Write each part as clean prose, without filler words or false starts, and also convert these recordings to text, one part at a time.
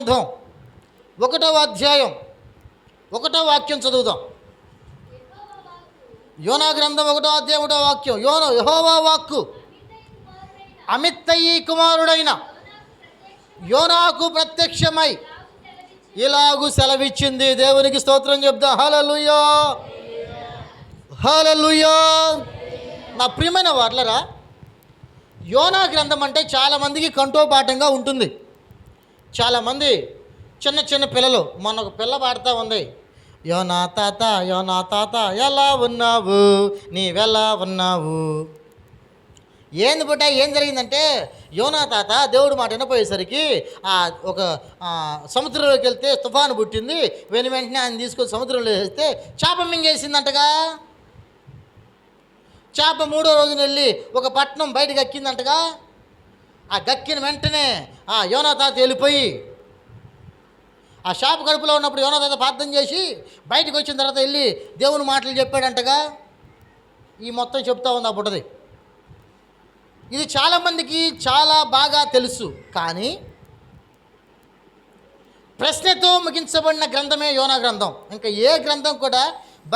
గ్రంథం 1వ అధ్యాయం 1వ వాక్యం చదువుదాం. యోనా గ్రంథం 1వ అధ్యాయం 1వ వాక్యం. యెహోవా వాక్కు అమిత్తయి కుమారుడైన యోనాకు ప్రత్యక్షమై ఇలాగు సెలవిచ్చింది. దేవునికి స్తోత్రం చెప్దాం. హల్లెలూయా, హల్లెలూయా. నా ప్రియమైన వార్లరా, యోనా గ్రంథం అంటే చాలామందికి కంఠోపాఠంగా ఉంటుంది. చాలామంది చిన్న చిన్న పిల్లలు, మొన్న ఒక పిల్ల పాడుతూ ఉంది, యోనా తాత ఎలా ఉన్నావు, నీవెలా ఉన్నావు. ఏంది బుట్ట, ఏం జరిగిందంటే యోనా తాత దేవుడు మాట వినపోయేసరికి ఒక సముద్రంలోకి వెళ్తే తుఫాను పుట్టింది. వెంటనే ఆయన తీసుకొని సముద్రంలో వేస్తే చేప మింగేసిందంటగా. చేప 3వ రోజున వెళ్ళి ఒక పట్టణం బయటకు గక్కిందంటగా. ఆ గక్కిన వెంటనే యోనా తాత వెళ్ళిపోయి ఆ చేప కడుపులో ఉన్నప్పుడు యోనా తాత ప్రార్థన చేసి బయటకు వచ్చిన తర్వాత వెళ్ళి దేవుని మాటలు చెప్పాడంటగా. ఈ మొత్తం చెప్తా ఉంది ఆ బుట్టది. ఇది చాలామందికి చాలా బాగా తెలుసు, కానీ ప్రశ్నతో ముగించబడిన గ్రంథమే యోనా గ్రంథం. ఇంకా ఏ గ్రంథం కూడా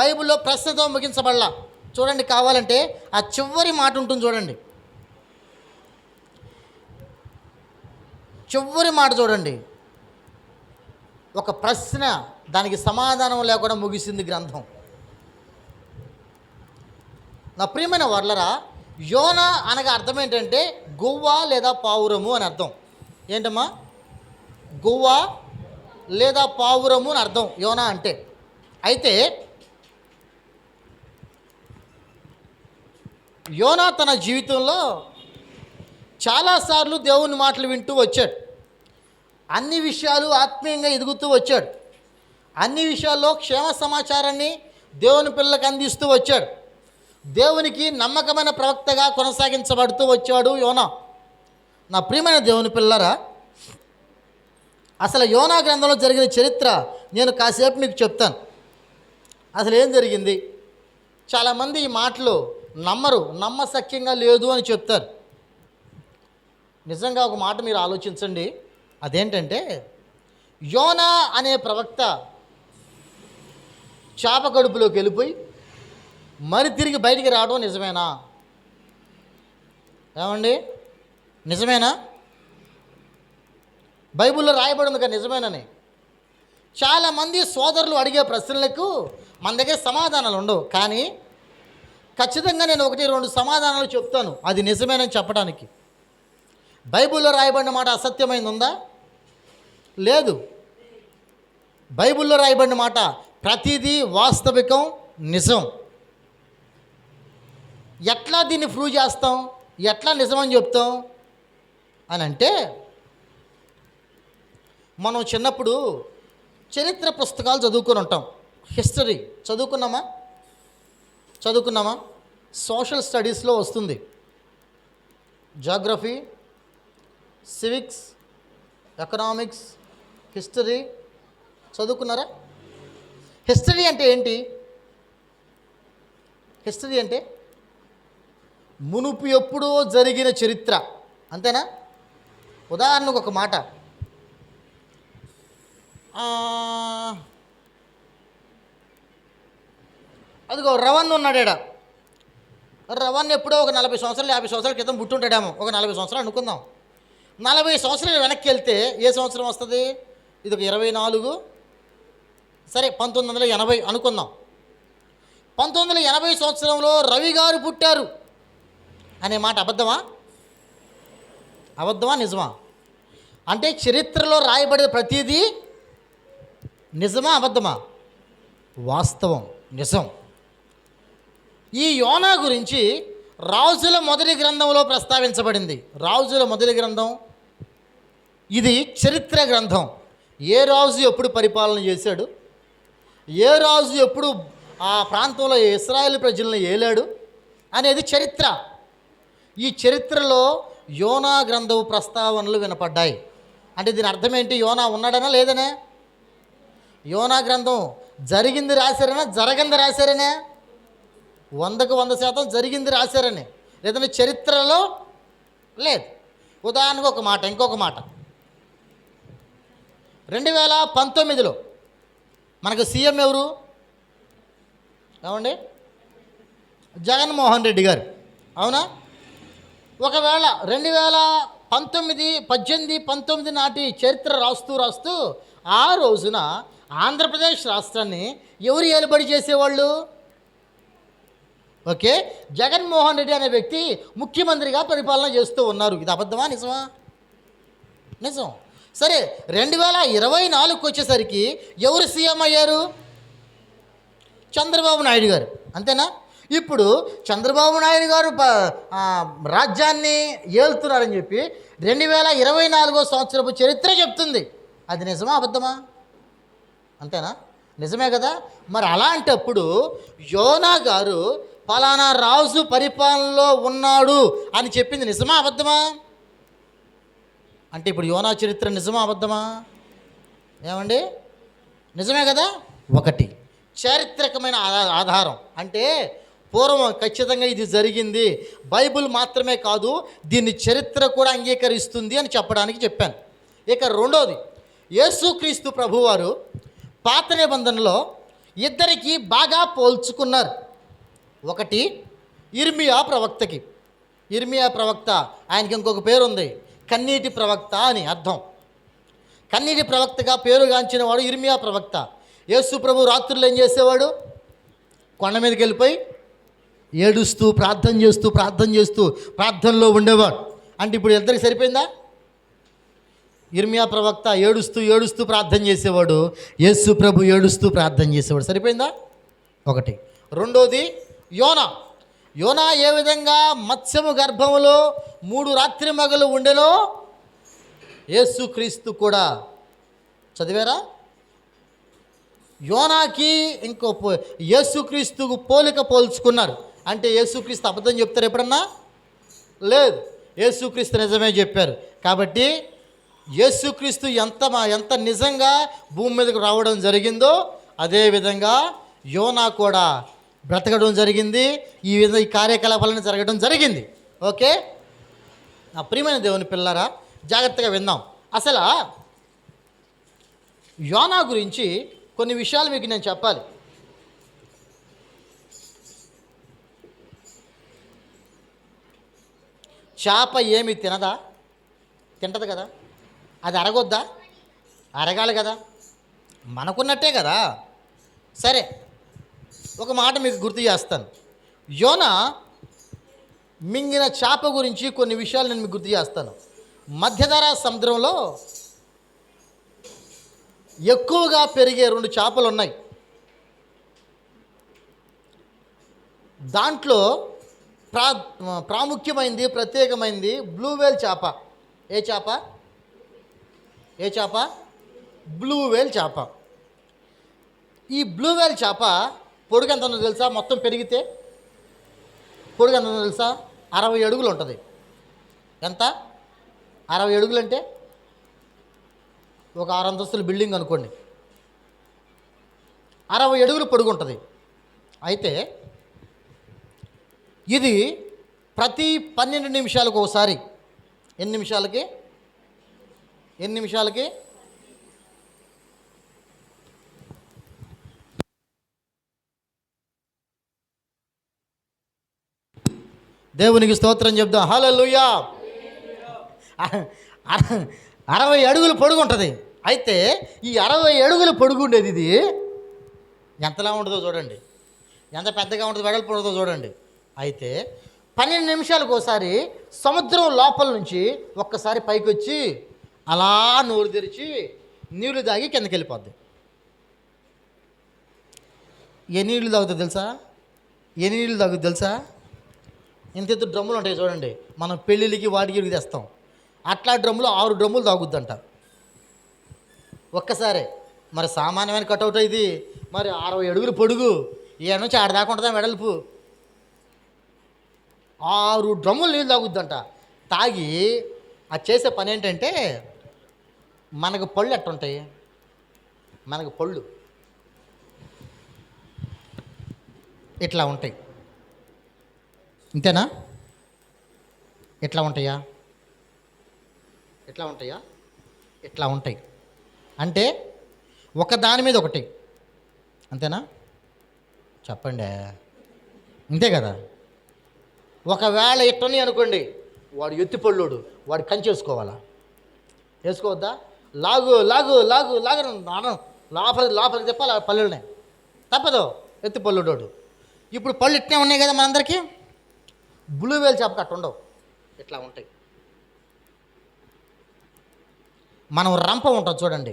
బైబిల్లో ప్రశ్నతో ముగించబడలా. చూడండి, కావాలంటే ఆ చివరి మాట ఉంటుంది చూడండి, చివరి మాట చూడండి. ఒక ప్రశ్న, దానికి సమాధానం లేకుండా ముగిసింది గ్రంథం. నా ప్రియమైన వర్లరా, యోనా అనగా అర్థం ఏంటంటే గువ్వ లేదా పావురము అని అర్థం. ఏంటమ్మా? గువ్వ లేదా పావురము అని అర్థం యోనా అంటే. అయితే యోనా తన జీవితంలో చాలాసార్లు దేవుని మాటలు వింటూ వచ్చాడు. అన్ని విషయాలు ఆత్మీయంగా ఎదుగుతూ వచ్చాడు. అన్ని విషయాల్లో క్షేమ సమాచారాన్ని దేవుని పిల్లలకు అందిస్తూ వచ్చాడు. దేవునికి నమ్మకమైన ప్రవక్తగా కొనసాగించబడుతూ వచ్చాడు యోనా. నా ప్రియమైన దేవుని పిల్లరా, అసలు యోనా గ్రంథంలో జరిగిన చరిత్ర నేను కాసేపు మీకు చెప్తాను. అసలు ఏం జరిగింది? చాలామంది ఈ మాటలు నమ్మరు, నమ్మశక్యంగా లేదు అని చెప్తారు. నిజంగా ఒక మాట మీరు ఆలోచించండి. అదేంటంటే, యోనా అనే ప్రవక్త చేప కడుపులోకి వెళ్ళిపోయి మరి తిరిగి బయటికి రావడం నిజమేనా? ఏమండి, నిజమేనా? బైబిల్లో రాయబడింది కదా నిజమేనని. చాలామంది సోదరులు అడిగే ప్రశ్నలకు మన దగ్గర సమాధానాలు ఉండవు, కానీ ఖచ్చితంగా నేను 1-2 సమాధానాలు చెప్తాను, అది నిజమేనని చెప్పడానికి. బైబిల్లో రాయబడిన మాట అసత్యమైంది ఉందా? లేదు. బైబిల్లో రాయబడిన మాట ప్రతిదీ వాస్తవికం, నిజం. ఎట్లా దీన్ని ప్రూవ్ చేస్తాం, ఎట్లా నిజమని చెప్తాం అని అంటే, మనం చిన్నప్పుడు చరిత్ర పుస్తకాలు చదువుకొని ఉంటాం. హిస్టరీ చదువుకున్నామా? సోషల్ స్టడీస్లో వస్తుంది. జాగ్రఫీ, సివిక్స్, ఎకనామిక్స్, హిస్టరీ చదువుకున్నారా? హిస్టరీ అంటే ఏంటి? హిస్టరీ అంటే మునుపు ఎప్పుడో జరిగిన చరిత్ర, అంతేనా? ఉదాహరణకు ఒక మాట, అదిగో రవణ్ ఉన్నాడా. రవణ్ ఎప్పుడో ఒక 40 సంవత్సరాలు 50 సంవత్సరాల క్రితం పుట్టుంటాడేమో. ఒక 40 సంవత్సరాలు అనుకుందాం. 40 సంవత్సరాలు వెనక్కి వెళ్తే ఏ సంవత్సరం వస్తుంది? ఇది ఒక 24, సరే 1980 అనుకుందాం. 1980 సంవత్సరంలో రవి గారు పుట్టారు అనే మాట అబద్ధమా? నిజమా? అంటే చరిత్రలో రాయబడే ప్రతిదీ నిజమా అబద్ధమా? వాస్తవం, నిజం. ఈ యోనా గురించి రాజుల మొదటి గ్రంథంలో ప్రస్తావించబడింది. రాజుల మొదటి గ్రంథం ఇది చరిత్ర గ్రంథం. ఏ రాజు ఎప్పుడు పరిపాలన చేశాడు, ఏ రాజు ఎప్పుడు ఆ ప్రాంతంలో ఇశ్రాయేలు ప్రజలను ఏలాడు అనేది చరిత్ర. ఈ చరిత్రలో యోనా గ్రంథం ప్రస్తావనలు వినపడ్డాయి. అంటే దీని అర్థం ఏంటి? యోనా ఉన్నాడనా లేదనే? యోనా గ్రంథం జరిగింది రాశారనా, జరగంది రాశారనే? 100% జరిగింది రాశారని, లేదంటే చరిత్రలో లేదు. ఉదాహరణకు ఒక మాట, ఇంకొక మాట, 2019లో మనకు సీఎం ఎవరు? ఏమండి? జగన్మోహన్ రెడ్డి గారు. అవునా? ఒకవేళ 2018 నాటి చరిత్ర రాస్తూ ఆ రోజున ఆంధ్రప్రదేశ్ రాష్ట్రాన్ని ఎవరు ఏలుబడి చేసేవాళ్ళు? ఓకే, జగన్మోహన్ రెడ్డి అనే వ్యక్తి ముఖ్యమంత్రిగా పరిపాలన చేస్తూ ఉన్నారు. ఇది అబద్ధమా నిజమా? నిజం. సరే, 2024కి వచ్చేసరికి ఎవరు సీఎం అయ్యారు? చంద్రబాబు నాయుడు గారు. అంతేనా? ఇప్పుడు చంద్రబాబు నాయుడు గారు రాజ్యాన్ని ఏలుతున్నారని చెప్పి 2024 సంవత్సరపు చరిత్ర చెప్తుంది. అది నిజమా అబద్ధమా? అంతేనా? నిజమే కదా. మరి అలాంటప్పుడు యోనా గారు ఫలానా రాజు పరిపాలనలో ఉన్నాడు అని చెప్పింది నిజమా అబద్ధమా? అంటే ఇప్పుడు యోనా చరిత్ర నిజమా అబద్ధమా? ఏమండి? నిజమే కదా. ఒకటి చారిత్రకమైన ఆధారం, అంటే పూర్వం ఖచ్చితంగా ఇది జరిగింది, బైబిల్ మాత్రమే కాదు దీన్ని చరిత్ర కూడా అంగీకరిస్తుంది అని చెప్పడానికి చెప్పాను. ఇక రెండోది, యేసుక్రీస్తు ప్రభువారు పాత నిబంధనలో ఇద్దరికి బాగా పోల్చుకున్నారు. ఒకటి ఇర్మియా ప్రవక్తకి. ఇర్మియా ప్రవక్త, ఆయనకి ఇంకొక పేరు ఉంది, కన్నీటి ప్రవక్త అని అర్థం. కన్నీటి ప్రవక్తగా పేరుగాంచిన వాడు ఇర్మియా ప్రవక్త. యేసు ప్రభు రాత్రుల్లో ఏం చేసేవాడు? కొండ మీదకి వెళ్ళిపోయి ఏడుస్తూ ప్రార్థన చేస్తూ ప్రార్థనలో ఉండేవాడు. అంటే ఇప్పుడు ఇద్దరికి సరిపోయిందా? ఇర్మియా ప్రవక్త ఏడుస్తూ ప్రార్థన చేసేవాడు, యేసు ప్రభు ఏడుస్తూ ప్రార్థన చేసేవాడు. సరిపోయిందా? ఒకటి. రెండోది యోనా ఏ విధంగా మత్స్యము గర్భములో 3 రాత్రి మగలు ఉండెనో యేసుక్రీస్తు కూడా. చదివారా? యోనాకి ఇంకో యేసుక్రీస్తుకు పోల్చుకున్నారు. అంటే యేసుక్రీస్తు అబద్ధం చెప్తారు ఎప్పుడన్నా? లేదు, యేసుక్రీస్తు నిజమే చెప్పారు. కాబట్టి యేసుక్రీస్తు ఎంత నిజంగా భూమి మీదకు రావడం జరిగిందో అదేవిధంగా యోనా కూడా బ్రతకడం జరిగింది. ఈ విధంగా ఈ కార్యకలాపాలను జరగడం జరిగింది. ఓకే, నా ప్రియమైన దేవుని పిల్లరా, జాగ్రత్తగా విందాం. అసలు యోనా గురించి కొన్ని విషయాలు మీకు నేను చెప్పాలి. చేప ఏమి తింటది కదా, అది అరగొద్దా? అరగాలి కదా, మనకున్నట్టే కదా. సరే, ఒక మాట మీకు గుర్తు చేస్తాను. యోనా మింగిన చేప గురించి కొన్ని విషయాలు నేను మీకు గుర్తు చేస్తాను. మధ్యధరా సముద్రంలో ఎక్కువగా పెరిగే 2 చేపలు ఉన్నాయి. దాంట్లో ప్రాముఖ్యమైనది, ప్రత్యేకమైనది బ్లూ వేల్ చేప. ఏ చేప? బ్లూ వేల్ చేప. ఈ బ్లూ వేల్ చేప పొడుగు ఎంత ఉందో తెలుసా? మొత్తం పెరిగితే పొడుగు ఎంత ఉందో తెలుసా? 60 అడుగులు ఉంటుంది. ఎంత? 60 అడుగులు అంటే ఒక 6 అంతస్తుల బిల్డింగ్ అనుకోండి. 60 అడుగులు పొడుగు ఉంటుంది. అయితే ఇది ప్రతి 12 నిమిషాలకు ఒకసారి, ఎన్ని నిమిషాలకి దేవునికి స్తోత్రం చెప్దాం. హల్లెలూయా. 60 అడుగులు పొడుగు ఉంటుంది. అయితే ఈ 60 అడుగులు పొడుగు ఉండేది ఇది ఎంతలా ఉంటుందో చూడండి, ఎంత పెద్దగా ఉంటుందో, వెడల్పు ఉంటుందో చూడండి. అయితే 12 నిమిషాలకు ఒకసారి సముద్రం లోపల నుంచి ఒక్కసారి పైకి వచ్చి అలా నోరు తెరిచి నీళ్లు తాగి కిందకి వెళ్ళిపోద్ది. ఎన్ని నీళ్ళు తాగుతుంది తెలుసా? ఇంత డ్రమ్ములు ఉంటాయి చూడండి, మనం పెళ్ళిళ్ళకి వాటికి తెస్తాం. అట్లా డ్రమ్ములు 6 డ్రమ్ములు తాగుద్దంట ఒక్కసారే. మరి సామాన్యమైన కటౌట్ ఇది, మరి 60 అడుగులు పొడుగు, ఏ నుంచి ఆడదాకా ఉంటుందా వెడల్పు. 6 డ్రమ్ములు నీళ్ళు తాగుద్దంట. తాగి అది చేసే పని ఏంటంటే, మనకు పళ్ళు ఎట్టుంటాయి, మనకు పళ్ళు ఇట్లా ఉంటాయి. ఇంతేనా? ఇట్లా ఉంటాయా? ఇట్లా ఉంటాయి. అంటే ఒక దాని మీద ఒకటి, అంతేనా? చెప్పండి, అంతే కదా. ఒకవేళ ఇట్టని అనుకోండి, వాడు ఎత్తిపళ్ళోడు, వాడు కంచేసుకోవాలా? వేసుకోవద్దా? లాగు లాగు లాగు లాగు లోపలికి తిప్పాలి పళ్ళునే, తప్పదు. ఎత్తిపళ్ళోడు. ఇప్పుడు పళ్ళు ఇట్నే ఉన్నాయి కదా మనందరికీ. బ్లూ వేల్ చేప కట్ట ఉండవు, ఇట్లా ఉంటాయి. మనం రంపం ఉంటుంది చూడండి,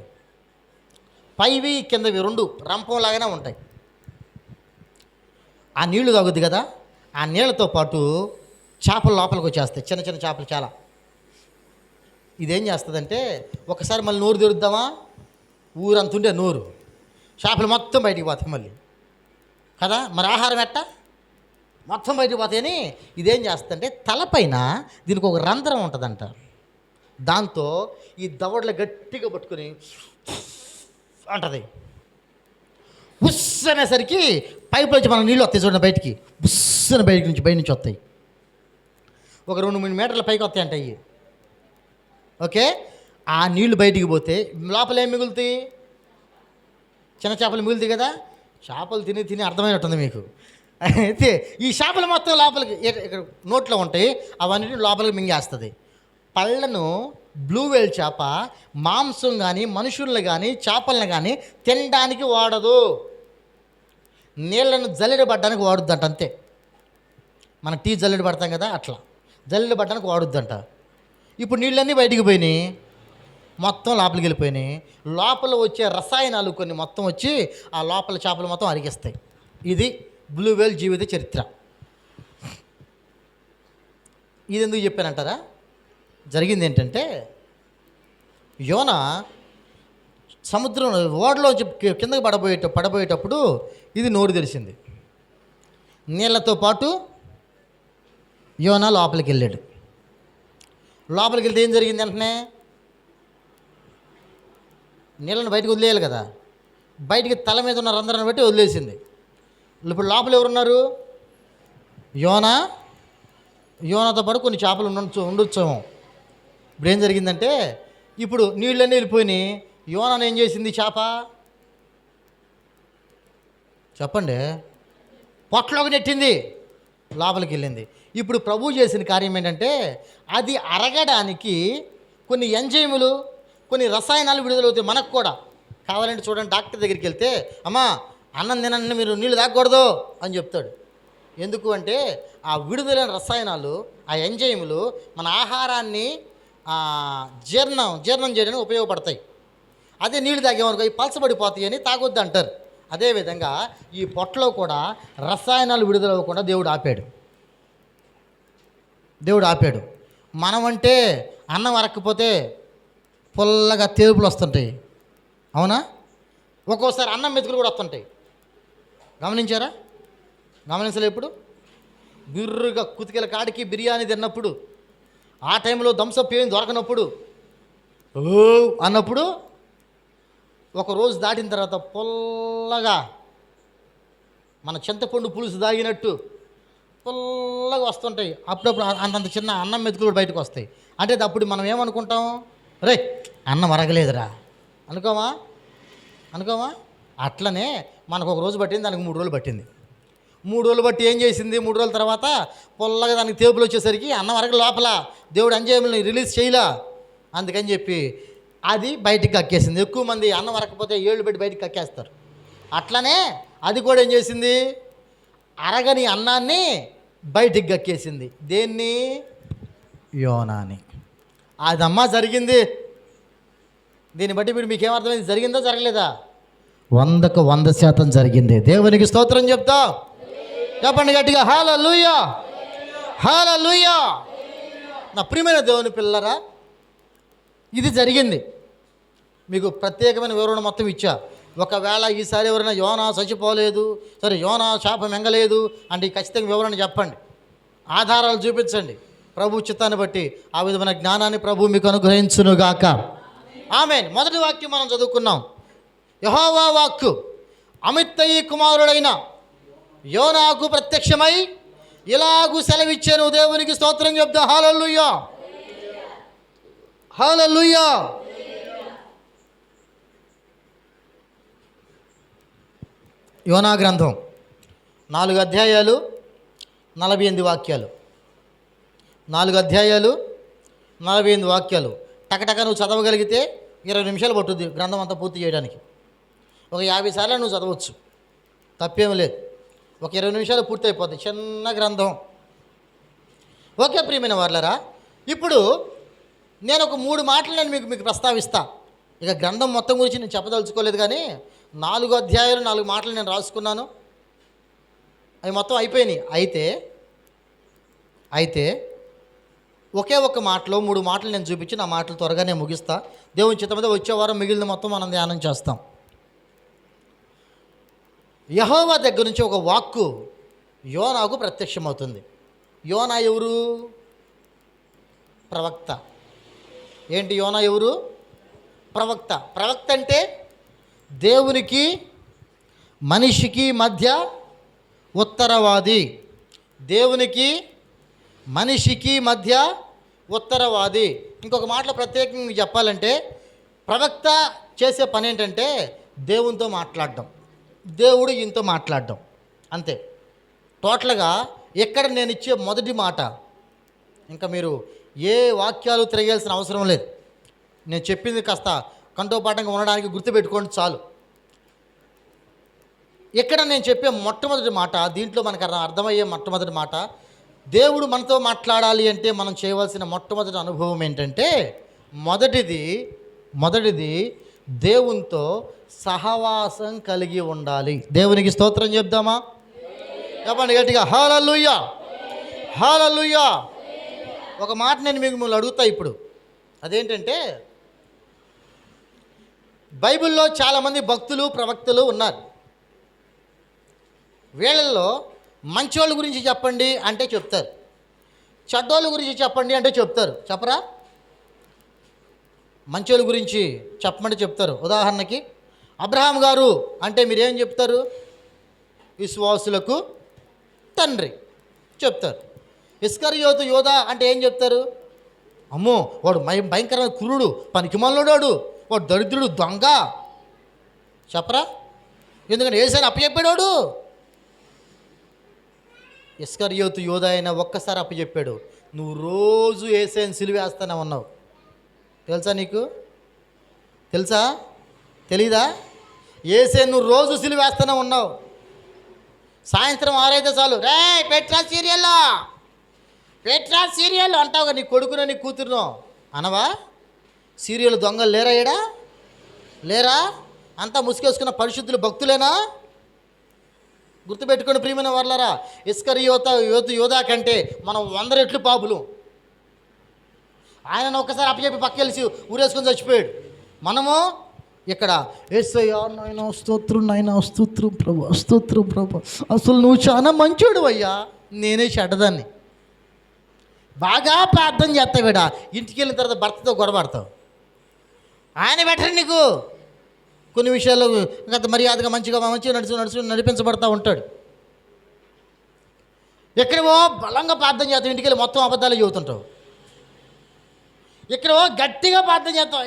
పైవి కిందవి రెండు రంపం లాగానే ఉంటాయి. ఆ నీళ్లు తాగుద్ది కదా, ఆ నీళ్ళతో పాటు చేపలు లోపలికి వచ్చేస్తాయి, చిన్న చిన్న చేపలు చాలా. ఇదేం చేస్తుందంటే, ఒకసారి మళ్ళీ నోరు తెరుద్దామా, ఊరంతుండే నోరు, చేపలు మొత్తం బయటికి పోతాయి మళ్ళీ కదా. మరి ఆహారం ఎట్ట మొత్తం బయటికి పోతాయని ఇదేం చేస్తుందంటే, తలపైన దీనికి ఒక రంధ్రం ఉంటుందంట. దాంతో ఈ దవడలు గట్టిగా పట్టుకొని అంటది. ఉస్ అనేసరికి పైపు వచ్చి మన నీళ్ళు వస్తాయి చూడండి బయటికి, బుస్సన బయట నుంచి వస్తాయి. ఒక 2-3 మీటర్ల పైకి వస్తాయి అంట అవి. ఓకే, ఆ నీళ్లు బయటికి పోతే లోపల ఏం మిగులుతాయి? చిన్న చేపలు మిగులుతాయి కదా. చేపలు తిని అర్థమైనట్టుంది మీకు. అయితే ఈ చేపలు మొత్తం లోపలికి ఇక్కడ నోట్లో ఉంటాయి, అవన్నీ లోపలికి మింగేస్తుంది. పళ్ళను బ్లూ వేల్ చేప మాంసం కానీ మనుషులను కానీ చేపలను కానీ తినడానికి వాడదు, నీళ్లను జల్లెడబడ్డానికి వాడుద్దంట. అంతే, మన టీ జల్లెడ పడతాం కదా, అట్లా జల్లెడబడ్డానికి వాడుద్దంట. ఇప్పుడు నీళ్ళన్నీ బయటికి పోయినాయి, మొత్తం లోపలికి వెళ్ళిపోయినాయి. లోపల వచ్చే రసాయనాలు కొన్ని మొత్తం వచ్చి ఆ లోపల చేపలు మొత్తం అరిగిస్తాయి. ఇది బ్లూ వేల్ జీవిత చరిత్ర. ఇది ఎందుకు చెప్పానంటారా? జరిగింది ఏంటంటే, యోనా సముద్రం ఓడలో కిందకి పడబోయేటప్పుడు ఇది నోరు తెరిచింది. నీళ్ళతో పాటు యోనా లోపలికి వెళ్ళాడు. లోపలికి వెళ్తే ఏం జరిగింది? వెంటనే నీళ్ళని బయటకు వదిలేయాలి కదా, బయటికి తల మీద ఉన్న రంధ్రాన్ని బట్టి వదిలేసింది. ఇప్పుడు లోపల ఎవరున్నారు? యోనాతో పాటు కొన్ని చేపలు ఉండొచ్చేమో. ఇప్పుడు ఏం జరిగిందంటే, ఇప్పుడు నీళ్ళన్నీ వెళ్ళిపోయినాయి. యోనాను ఏం చేసింది చేప? చెప్పండి, పొట్టలోకి నెట్టింది, లోపలికి వెళ్ళింది. ఇప్పుడు ప్రభు చేసిన కార్యం ఏంటంటే, అది అరగడానికి కొన్ని ఎంజైములు, కొన్ని రసాయనాలు విడుదలవుతాయి. మనకు కూడా కావాలంటే చూడండి, డాక్టర్ దగ్గరికి వెళ్తే, అమ్మా అన్నం తినండి, మీరు నీళ్ళు తాగకూడదు అని చెప్తాడు. ఎందుకు అంటే, ఆ విడుదలైన రసాయనాలు, ఆ ఎంజైములు మన ఆహారాన్ని జీర్ణం చేయడానికి ఉపయోగపడతాయి. అదే నీళ్ళు తాగేమనుకో అవి పలచబడిపోతాయి అని తాగొద్దు అంటారు. అదేవిధంగా ఈ పొట్టలో కూడా రసాయనాలు విడుదలవ్వకుండా దేవుడు ఆపాడు. మనమంటే అన్నం అరక్కపోతే పుల్లగా తేపులు వస్తుంటాయి, అవునా? ఒక్కోసారి అన్నం మెతుకులు కూడా వస్తుంటాయి. గమనించారా? గమనించలే? ఇప్పుడు బిర్రుగా కుతికెల కాడికి బిర్యానీ తిన్నప్పుడు, ఆ టైంలో థమ్సప్ ఏం దొరకనప్పుడు అన్నప్పుడు, ఒక రోజు దాటిన తర్వాత పుల్లగా మన చింతపండు పులుసు దాగినట్టు పుల్లగా వస్తుంటాయి. అప్పుడప్పుడు అంతంత చిన్న అన్నం మెతుకులు కూడా బయటకు వస్తాయి. అంటే అప్పుడు మనం ఏమనుకుంటాం? రే అన్నం అరగలేదురా అనుకోమా? అట్లనే మనకు ఒక రోజు పట్టింది, దానికి 3 రోజులు పట్టింది. 3 రోజులు బట్టి ఏం చేసింది? 3 రోజుల తర్వాత పుల్లగా దానికి తేపులు వచ్చేసరికి అన్నం అరగ లోపల దేవుడు ఎంజైమ్ని రిలీజ్ చేయలా. అందుకని చెప్పి అది బయటికి కక్కేసింది. ఎక్కువ మంది అన్నం అరగకపోతే ఏళ్ళు పెట్టి బయటికి కక్కేస్తారు. అట్లనే అది కూడా ఏం చేసింది? అరగని అన్నాన్ని బయటికి కక్కేసింది. దేన్ని? యోనాని. అదమ్మా జరిగింది. దీన్ని బట్టి మీరు మీకేమర్థమైంది? జరిగిందా జరగలేదా? 100కు 100% జరిగింది. దేవునికి స్తోత్రం చెప్తా. చెప్పండి గట్టిగా, హల్లెలూయా, హల్లెలూయా. నా ప్రియమైన దేవుని పిల్లరా, ఇది జరిగింది. మీకు ప్రత్యేకమైన వివరణ మొత్తం ఇచ్చా. ఒకవేళ ఈసారి ఎవరైనా యోనా చచ్చిపోలేదు, సరే యోనా శాపం మింగలేదు అంటే ఖచ్చితంగా వివరణ చెప్పండి, ఆధారాలు చూపించండి. ప్రభు చిత్తాన్ని బట్టి ఆ విధమైన జ్ఞానాన్ని ప్రభు మీకు అనుగ్రహించునుగాక. ఆమేన్. మొదటి వాక్యం మనం చదువుకున్నాం. యెహోవా వాక్కు అమిత్తయి కుమారుడైన యోనాకు ప్రత్యక్షమై ఇలాగూ సెలవిచ్చాను. దేవునికి స్తోత్రం చెప్తా. హల్లెలూయా, హల్లెలూయా. యోనా గ్రంథం 4 అధ్యాయాలు 48 వాక్యాలు. 4 అధ్యాయాలు 48 వాక్యాలు. టకటక నువ్వు చదవగలిగితే 20 నిమిషాలు పట్టుద్ది గ్రంథం అంతా పూర్తి చేయడానికి. ఒక 50 సార్లు నువ్వు చదవచ్చు, తప్పేమీ లేదు. ఒక 20 నిమిషాలు పూర్తి అయిపోద్ది, చిన్న గ్రంథం. ఓకే ప్రియమైన వాళ్ళరా, ఇప్పుడు నేను ఒక 3 మాటలు నేను మీకు ప్రస్తావిస్తా. ఇక గ్రంథం మొత్తం గురించి నేను చెప్పదలుచుకోలేదు, కానీ 4 అధ్యాయాలు 4 మాటలు నేను రాసుకున్నాను. అవి మొత్తం అయిపోయినాయి. అయితే ఒకే ఒక్క మాటలో 3 మాటలు నేను చూపించి నా మాటలు త్వరగా నేను ముగిస్తా. దేవుని చిత్తం మీద వచ్చే వారం మిగిలిన మొత్తం మనం ధ్యానం చేస్తాం. యెహోవా దగ్గర నుంచి ఒక వాక్కు యోనాకు ప్రత్యక్షమవుతుంది. యోనా ఎవరు? ప్రవక్త. ఏంటి యోనా ఎవరు? ప్రవక్త. ప్రవక్త అంటే దేవునికి మనిషికి మధ్య ఉత్తరవాది. దేవునికి మనిషికి మధ్య ఉత్తరవాది. ఇంకొక మాటలో ప్రత్యేకంగా చెప్పాలంటే ప్రవక్త చేసే పని ఏంటంటే దేవునితో మాట్లాడడం, దేవుడు ఈయనతో మాట్లాడడం, అంతే. టోటల్గా ఎక్కడ నేను ఇచ్చే మొదటి మాట, ఇంకా మీరు ఏ వాక్యాలు తిరగాల్సిన అవసరం లేదు. నేను చెప్పింది కాస్త కంఠోపాఠంగా ఉండడానికి గుర్తుపెట్టుకోండి చాలు. ఇక్కడ నేను చెప్పే మొట్టమొదటి మాట, దీంట్లో మనకు అర్థమయ్యే మొట్టమొదటి మాట, దేవుడు మనతో మాట్లాడాలి అంటే మనం చేయవలసిన మొట్టమొదటి అనుభవం ఏంటంటే మొదటిది దేవునితో సహవాసం కలిగి ఉండాలి. దేవునికి స్తోత్రం చెప్దామా? చెప్పండి గట్టిగా, హల్లెలూయా, హల్లెలూయా. ఒక మాట నేను మిమ్మల్ని అడుగుతా ఇప్పుడు. అదేంటంటే బైబిల్లో చాలామంది భక్తులు ప్రవక్తలు ఉన్నారు. వీళ్ళల్లో మంచోళ్ళ గురించి చెప్పండి అంటే చెప్తారు, చెడ్డోళ్ళ గురించి చెప్పండి అంటే చెప్తారు. చెప్పరా? మంచోళ్ళ గురించి చెప్పమంటే చెప్తారు. ఉదాహరణకి అబ్రహాం గారు అంటే మీరేం చెప్తారు? విశ్వాసులకు తండ్రి చెప్తారు. ఇస్కరియోతు యోధా అంటే ఏం చెప్తారు? అమ్మో వాడు భయంకరమైన క్రూరుడు, పనికిమాలినోడు, వాడు దరిద్రుడు, దొంగ. చెప్పరా? ఎందుకంటే యేసుని అప్పచెప్పాడు. ఇస్కరియోతు యోధా అయినా ఒక్కసారి అప్పచెప్పాడు. నువ్వు రోజు యేసుని సిలువేస్తానే ఉన్నావు. తెలుసా? నీకు తెలుసా? తెలీదా? యేసుని నువ్వు రోజు సిలువేస్తానే ఉన్నావు. సాయంత్రం 6 అయితే చాలు, రే పెట్రా సీరియల్ అంటావుగా. నీ కొడుకునో నీ కూతురునో అనవా? సీరియల్ దొంగలు లేరా? అంతా ముసుగేసుకున్న పరిశుద్ధులు భక్తులేనా? గుర్తుపెట్టుకుని ప్రియమైన వాళ్ళరా, యోధా కంటే మనం 100 రెట్లు పాపులు. ఆయనను ఒక్కసారి అప్పచెప్పి పక్కెలిసి ఊరేసుకొని చచ్చిపోయాడు. మనము ఇక్కడ యేసయ్యా నాయనా స్తోత్రం ప్రభు, అసలు నువ్వు చాలా మంచోడు అయ్యా, నేనే చెడ్డదాన్ని. బాగా ప్రార్థన చేస్తావేడా, ఇంటికి వెళ్ళిన తర్వాత భర్తతో గొడవడతావు. ఆయన బెటర్ నీకు కొన్ని విషయాల్లో గత మర్యాదగా మంచిగా నడిపించబడతా ఉంటాడు. ఎక్కడో బలంగా ప్రార్థన చేస్తావు, ఇంటికి వెళ్ళి మొత్తం అబద్ధాలు చెబుతుంటావు. ఎక్కడో గట్టిగా ప్రార్థన చేస్తావు,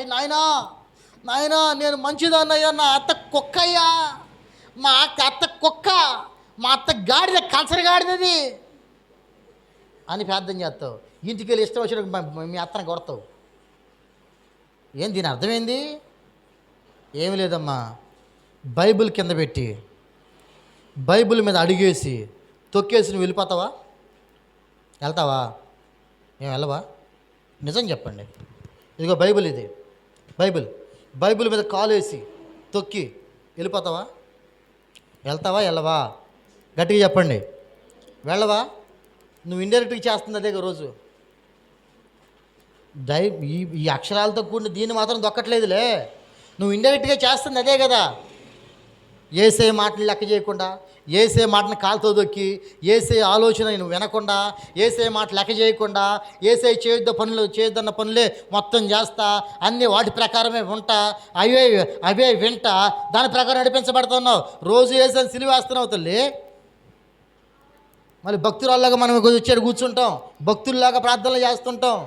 నాయనా నేను మంచిదన్నయ్యా, నా అత్త కుక్కయ్యా, మా అత్త కుక్క, మా అత్త గాడిద, కల్సర గాడిదది అని ప్రార్థన చేస్తావు. ఇంటికి వెళ్ళి ఇష్టం వచ్చిన మీ అత్తని కొడతావు. ఏం దీని అర్థమైంది? ఏమి లేదమ్మా, బైబిల్ కింద పెట్టి బైబిల్ మీద అడిగేసి తొక్కేసి నువ్వు వెళ్ళిపోతావా? వెళ్తావా? ఏం వెళ్ళవా? నిజం చెప్పండి. ఇదిగో బైబిల్, ఇది బైబిల్ మీద కాలేసి తొక్కి వెళ్ళిపోతావా? వెళ్తావా? వెళ్ళవా? గట్టిగా చెప్పండి. వెళ్ళవా? నువ్వు ఇండైరెక్ట్గా చేస్తుంది అదే రోజు. ఈ అక్షరాలతో కూడిన దీన్ని మాత్రం దొక్కట్లేదులే. నువ్వు ఇండైరెక్ట్గా చేస్తుంది అదే కదా. ఏసే మాటని లెక్క చేయకుండా, ఏసే మాటని కాలుతో దొక్కి, ఏసే ఆలోచన నువ్వు వినకుండా, ఏసే మాట లెక్క చేయకుండా, ఏసే చేయొద్దన్న పనులే మొత్తం చేస్తా, అన్నీ వాటి ప్రకారమే ఉంటా, అవే వింటా, దాని ప్రకారం నడిపించబడుతున్నావు. రోజు ఏసని సిలివేస్తున్నావు తల్లి. మళ్ళీ భక్తురాల్లాగా మనం వచ్చాడు కూర్చుంటాం, భక్తుల్లాగా ప్రార్థనలు చేస్తుంటాం.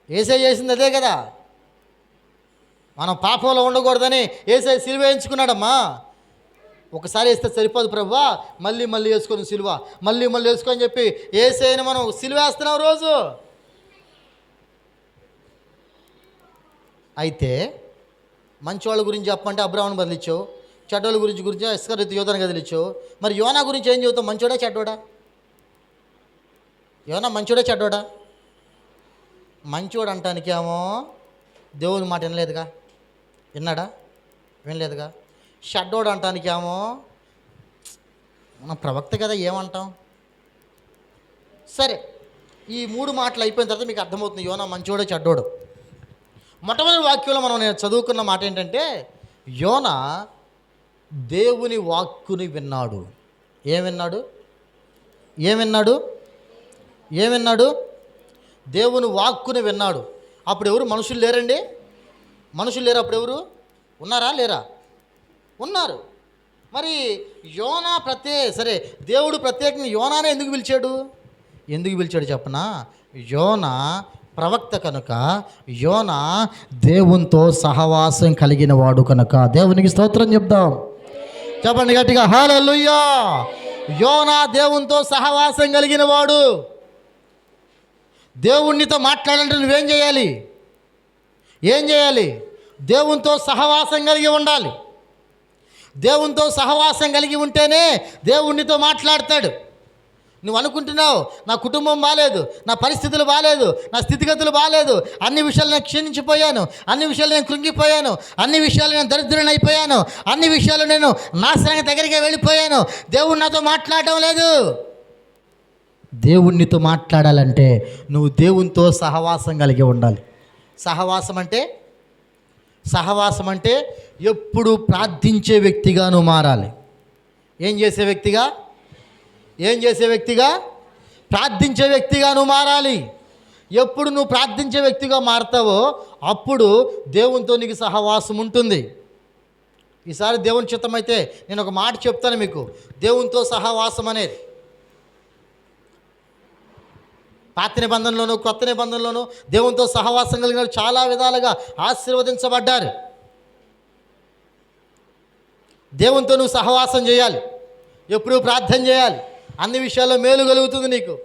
ఏసై చేసింది అదే కదా. మనం పాపంలో ఉండకూడదని ఏసై సిలువ వేయించుకున్నాడమ్మా. ఒకసారి వేస్తే సరిపోదు ప్రభువా, మళ్ళీ మళ్ళీ వేసుకొని సిలువ, మళ్ళీ మళ్ళీ వేసుకొని చెప్పి యేసయ్యను మనం సిలువ వేస్తున్నాం రోజు. అయితే మంచివాళ్ళ గురించి చెప్పమంటే అబ్రాహామును బదిలిచ్చావు, చెడ్డోళ్ళ గురించి ఇస్కరియోతు యోధాను కదిలిచ్చావు. మరి యోనా గురించి ఏం చెబుతావు? మంచోడా చెడ్డోడా? యోనా మంచోడా చెడ్డోడా? మంచోడు అంటానికి ఏమో దేవుని మాట వినలేదుగా, విన్నాడా? వినలేదుగా. చెడ్డోడు అంటానికి ఏమో మన ప్రవక్త కదా, ఏమంటాం? సరే, ఈ 3 మాటలు అయిపోయిన తర్వాత మీకు అర్థమవుతుంది యోనా మంచోడో చెడ్డోడు. మొట్టమొదటి వాక్యంలో మనం నేను చదువుకున్న మాట ఏంటంటే, యోనా దేవుని వాక్కుని విన్నాడు. ఏమిన్నాడు? దేవుని వాక్కుని విన్నాడు. అప్పుడు ఎవరు? మనుషులు లేరండి? మనుషులు లేరు. అప్పుడు ఎవరు ఉన్నారా? లేరా? ఉన్నారు. మరి యోనా సరే, దేవుడు ప్రత్యేకంగా యోనానే ఎందుకు పిలిచాడు చెప్పనా? యోనా ప్రవక్త కనుక, యోనా దేవునితో సహవాసం కలిగిన వాడు కనుక. దేవునికి స్తోత్రం చెప్దాం. చెప్పండి గట్టిగా, హల్లెలూయా. యోనా దేవునితో సహవాసం కలిగిన వాడు. దేవునితో మాట్లాడాలంటే నువ్వేం చేయాలి? దేవునితో సహవాసం కలిగి ఉండాలి. దేవునితో సహవాసం కలిగి ఉంటేనే దేవునితో మాట్లాడతాడు. నువ్వు అనుకుంటున్నావు, నా కుటుంబం బాలేదు, నా పరిస్థితులు బాలేదు, నా స్థితిగతులు బాలేదు, అన్ని విషయాలు నేను క్షీణించిపోయాను, అన్ని విషయాలు నేను కృంగిపోయాను, అన్ని విషయాలు నేను దరిద్రుని అయిపోయాను, అన్ని విషయాలు నేను నాశనం దగ్గరికి వెళ్ళిపోయాను, దేవుడు నాతో మాట్లాడటం లేదు. దేవునితో మాట్లాడాలంటే నువ్వు దేవునితో సహవాసం కలిగి ఉండాలి. సహవాసం అంటే ఎప్పుడు ప్రార్థించే వ్యక్తిగా నువ్వు మారాలి. ఏం చేసే వ్యక్తిగా? ప్రార్థించే వ్యక్తిగా నువ్వు మారాలి. ఎప్పుడు నువ్వు ప్రార్థించే వ్యక్తిగా మారుతావో అప్పుడు దేవునితో నీకు సహవాసం ఉంటుంది. ఈసారి దేవుని చిత్తమైతే నేను ఒక మాట చెప్తాను మీకు. దేవునితో సహవాసం అనేది పాత నిబంధనలోను కొత్త నిబంధనలోను దేవునితో సహవాసం కలిగిన చాలా విధాలుగా ఆశీర్వదించబడ్డారు. దేవునితో నువ్వు సహవాసం చేయాలి, ఎప్పుడూ ప్రార్థన చేయాలి, అన్ని విషయాల్లో మేలు కలుగుతుంది నీకు.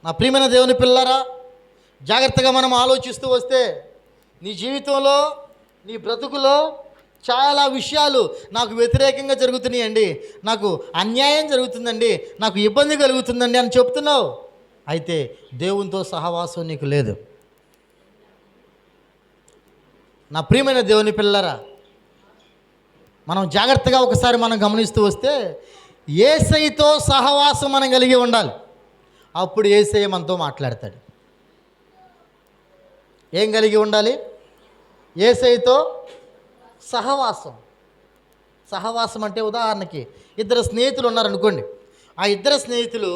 నా ప్రియమైన దేవుని పిల్లరా, జాగ్రత్తగా మనం ఆలోచిస్తూ వస్తే నీ జీవితంలో, నీ బ్రతుకులో చాలా విషయాలు నాకు వ్యతిరేకంగా జరుగుతున్నాయండి, నాకు అన్యాయం జరుగుతుందండి, నాకు ఇబ్బంది కలుగుతుందండి అని చెప్తున్నావు. అయితే దేవునితో సహవాసం నీకు లేదు. నా ప్రియమైన దేవుని పిల్లరా, మనం జాగ్రత్తగా ఒకసారి మనం గమనిస్తూ వస్తే యేసయ్యతో సహవాసం మనం కలిగి ఉండాలి. అప్పుడు యేసయ్య మనతో మాట్లాడతాడు. ఏం కలిగి ఉండాలి? యేసయ్యతో సహవాసం అంటే ఉదాహరణకి 2 స్నేహితులు ఉన్నారనుకోండి. ఆ 2 స్నేహితులు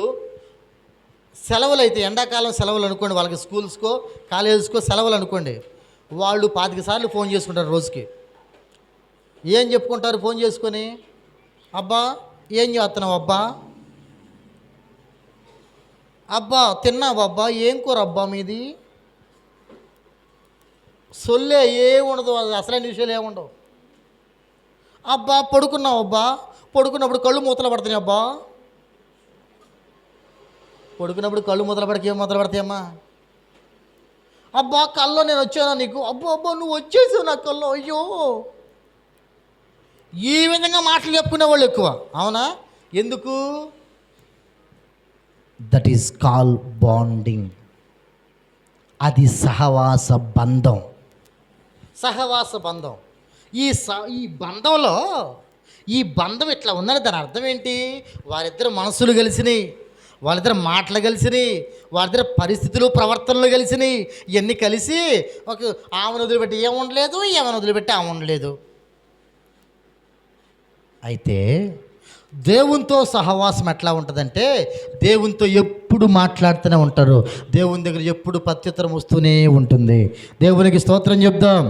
సెలవులు అయితే, ఎండాకాలం సెలవులు అనుకోండి, వాళ్ళకి స్కూల్స్కో కాలేజెస్కో సెలవులు అనుకోండి, వాళ్ళు 25 సార్లు ఫోన్ చేసుకుంటారు రోజుకి. ఏం చెప్పుకుంటారు ఫోన్ చేసుకొని? అబ్బా ఏం చేస్తున్నావు అబ్బా, అబ్బా తిన్నావు అబ్బా, ఏం కూర అబ్బా మీది, సొల్లే ఏముండదు, అసలైన విషయాలు ఏముండవు. అబ్బా పడుకున్నావు అబ్బా, పడుకున్నప్పుడు కళ్ళు మూతలు పడుతున్నాయి అబ్బా, పడుకున్నప్పుడు కళ్ళు మూతలు పడక ఏం మూతలు పడతాయమ్మా? అబ్బా కల్లో నేను వచ్చానా నీకు, అబ్బా నువ్వు వచ్చేసావు నా కల్లో, అయ్యో. ఈ విధంగా మాటలు చెప్పుకునే వాళ్ళు ఎక్కువ. అవునా? ఎందుకు? That is call bonding. అది సహవాస బంధం. ఈ బంధం ఇట్లా ఉందని దాని అర్థం ఏంటి? వారిద్దరు మనసులు కలిసినాయి, వాళ్ళిద్దరు మాటలు కలిసినాయి, వాళ్ళిద్దరు పరిస్థితులు ప్రవర్తనలు కలిసినాయి. ఇవన్నీ కలిసి ఒక ఆమెను వదిలిపెట్టి ఏముండలేదు, ఏమైనా వదిలిపెట్టి ఆమె ఉండలేదు. అయితే దేవునితో సహవాసం ఎట్లా ఉంటుందంటే దేవునితో ఎప్పుడు మాట్లాడుతూనే ఉంటారు, దేవుని దగ్గర ఎప్పుడు ప్రత్యుత్తరం వస్తూనే ఉంటుంది. దేవునికి స్తోత్రం చెప్దాం.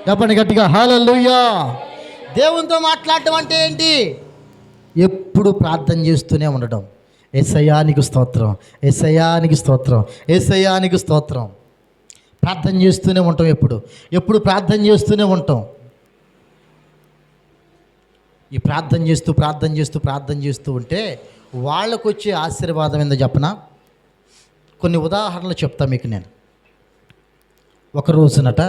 చెప్పండి గట్టిగా, హల్లెలూయా. దేవునితో మాట్లాడటం అంటే ఏంటి? ఎప్పుడు ప్రార్థన చేస్తూనే ఉండడం. యేసయ్యానికి స్తోత్రం, యేసయ్యానికి స్తోత్రం, యేసయ్యానికి స్తోత్రం. ప్రార్థన చేస్తూనే ఉంటాం, ఎప్పుడు ప్రార్థన చేస్తూనే ఉంటాం. ఈ ప్రార్థన చేస్తూ ఉంటే వాళ్ళకు వచ్చే ఆశీర్వాదం ఏందో చెప్పనా? కొన్ని ఉదాహరణలు చెప్తా మీకు నేను. ఒక రోజునట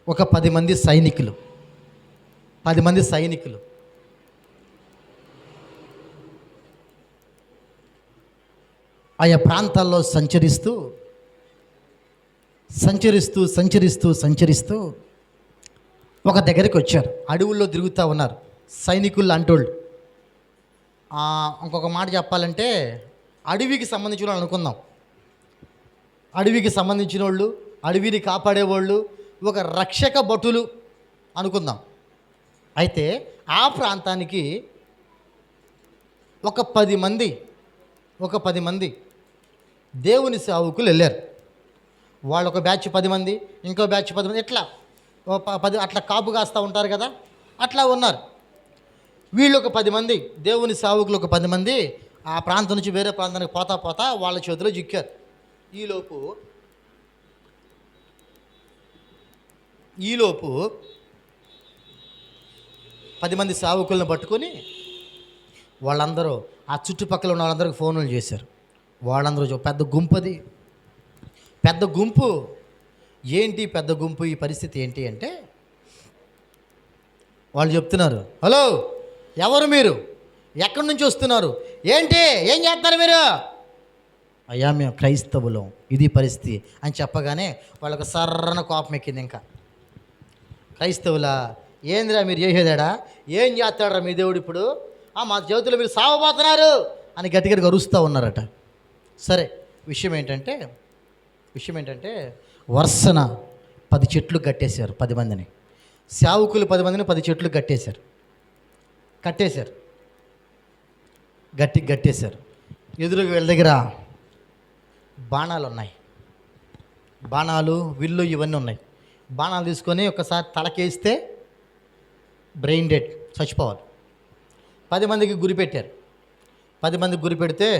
ఒక 10 మంది సైనికులు ఆయా ప్రాంతాల్లో సంచరిస్తూ ఒక దగ్గరికి వచ్చారు. అడవుల్లో తిరుగుతూ ఉన్నారు సైనికులు అంటోళ్ళు. ఇంకొక మాట చెప్పాలంటే అడవికి సంబంధించిన వాళ్ళు అనుకుందాం. అడవికి సంబంధించిన వాళ్ళు, అడవిని కాపాడేవాళ్ళు, ఒక రక్షక భటులు అనుకుందాం. అయితే ఆ ప్రాంతానికి ఒక 10 మంది దేవుని సేవకులు వెళ్ళారు. వాళ్ళు ఒక బ్యాచ్ 10 మంది, ఇంకో బ్యాచ్ 10 మంది, ఇట్లా 10 అట్లా కాపు కాస్తూ ఉంటారు కదా, అట్లా ఉన్నారు. వీళ్ళు ఒక 10 మంది, దేవుని సేవకులు ఒక 10 మంది ఆ ప్రాంతం నుంచి వేరే ప్రాంతానికి పోతా వాళ్ళ చేతిలో చిక్కారు. ఈలోపు 10 మంది సేవకులను పట్టుకొని వాళ్ళందరూ ఆ చుట్టుపక్కల ఉన్న వాళ్ళందరికీ ఫోన్లు చేశారు. వాళ్ళందరూ పెద్ద గుంపు ఏంటి పెద్ద గుంపు, ఈ పరిస్థితి ఏంటి అంటే వాళ్ళు చెప్తున్నారు, హలో ఎవరు మీరు, ఎక్కడి నుంచి వస్తున్నారు, ఏంటి ఏం చేస్తున్నారు మీరు? అయ్యా మేము క్రైస్తవులం, ఇది పరిస్థితి అని చెప్పగానే వాళ్ళకు సర్రన కోపం ఎక్కింది. ఇంకా క్రైస్తవులా, ఏందిరా మీరు చేసేదాడా, ఏం చేస్తాడరా మీ దేవుడు ఇప్పుడు, మా జ్యోతిలో మీరు సావబోతున్నారు అని గట్టిగా అరుస్తూ ఉన్నారట. సరే, విషయం ఏంటంటే వరుసన 10 చెట్లు కట్టేశారు. 10 మందిని సేవకులు 10 మందిని 10 చెట్లు కట్టేశారు. కట్టేశారు. ఎదురుగా వీళ్ళ దగ్గర బాణాలు ఉన్నాయి, బాణాలు, విల్లు ఇవన్నీ ఉన్నాయి. బాణాలు తీసుకొని ఒకసారి తలకేస్తే బ్రెయిన్ డెడ్, చచ్చిపోవాలి. 10 మందికి గురి పెట్టారు. 10 మందికి గురి పెడితే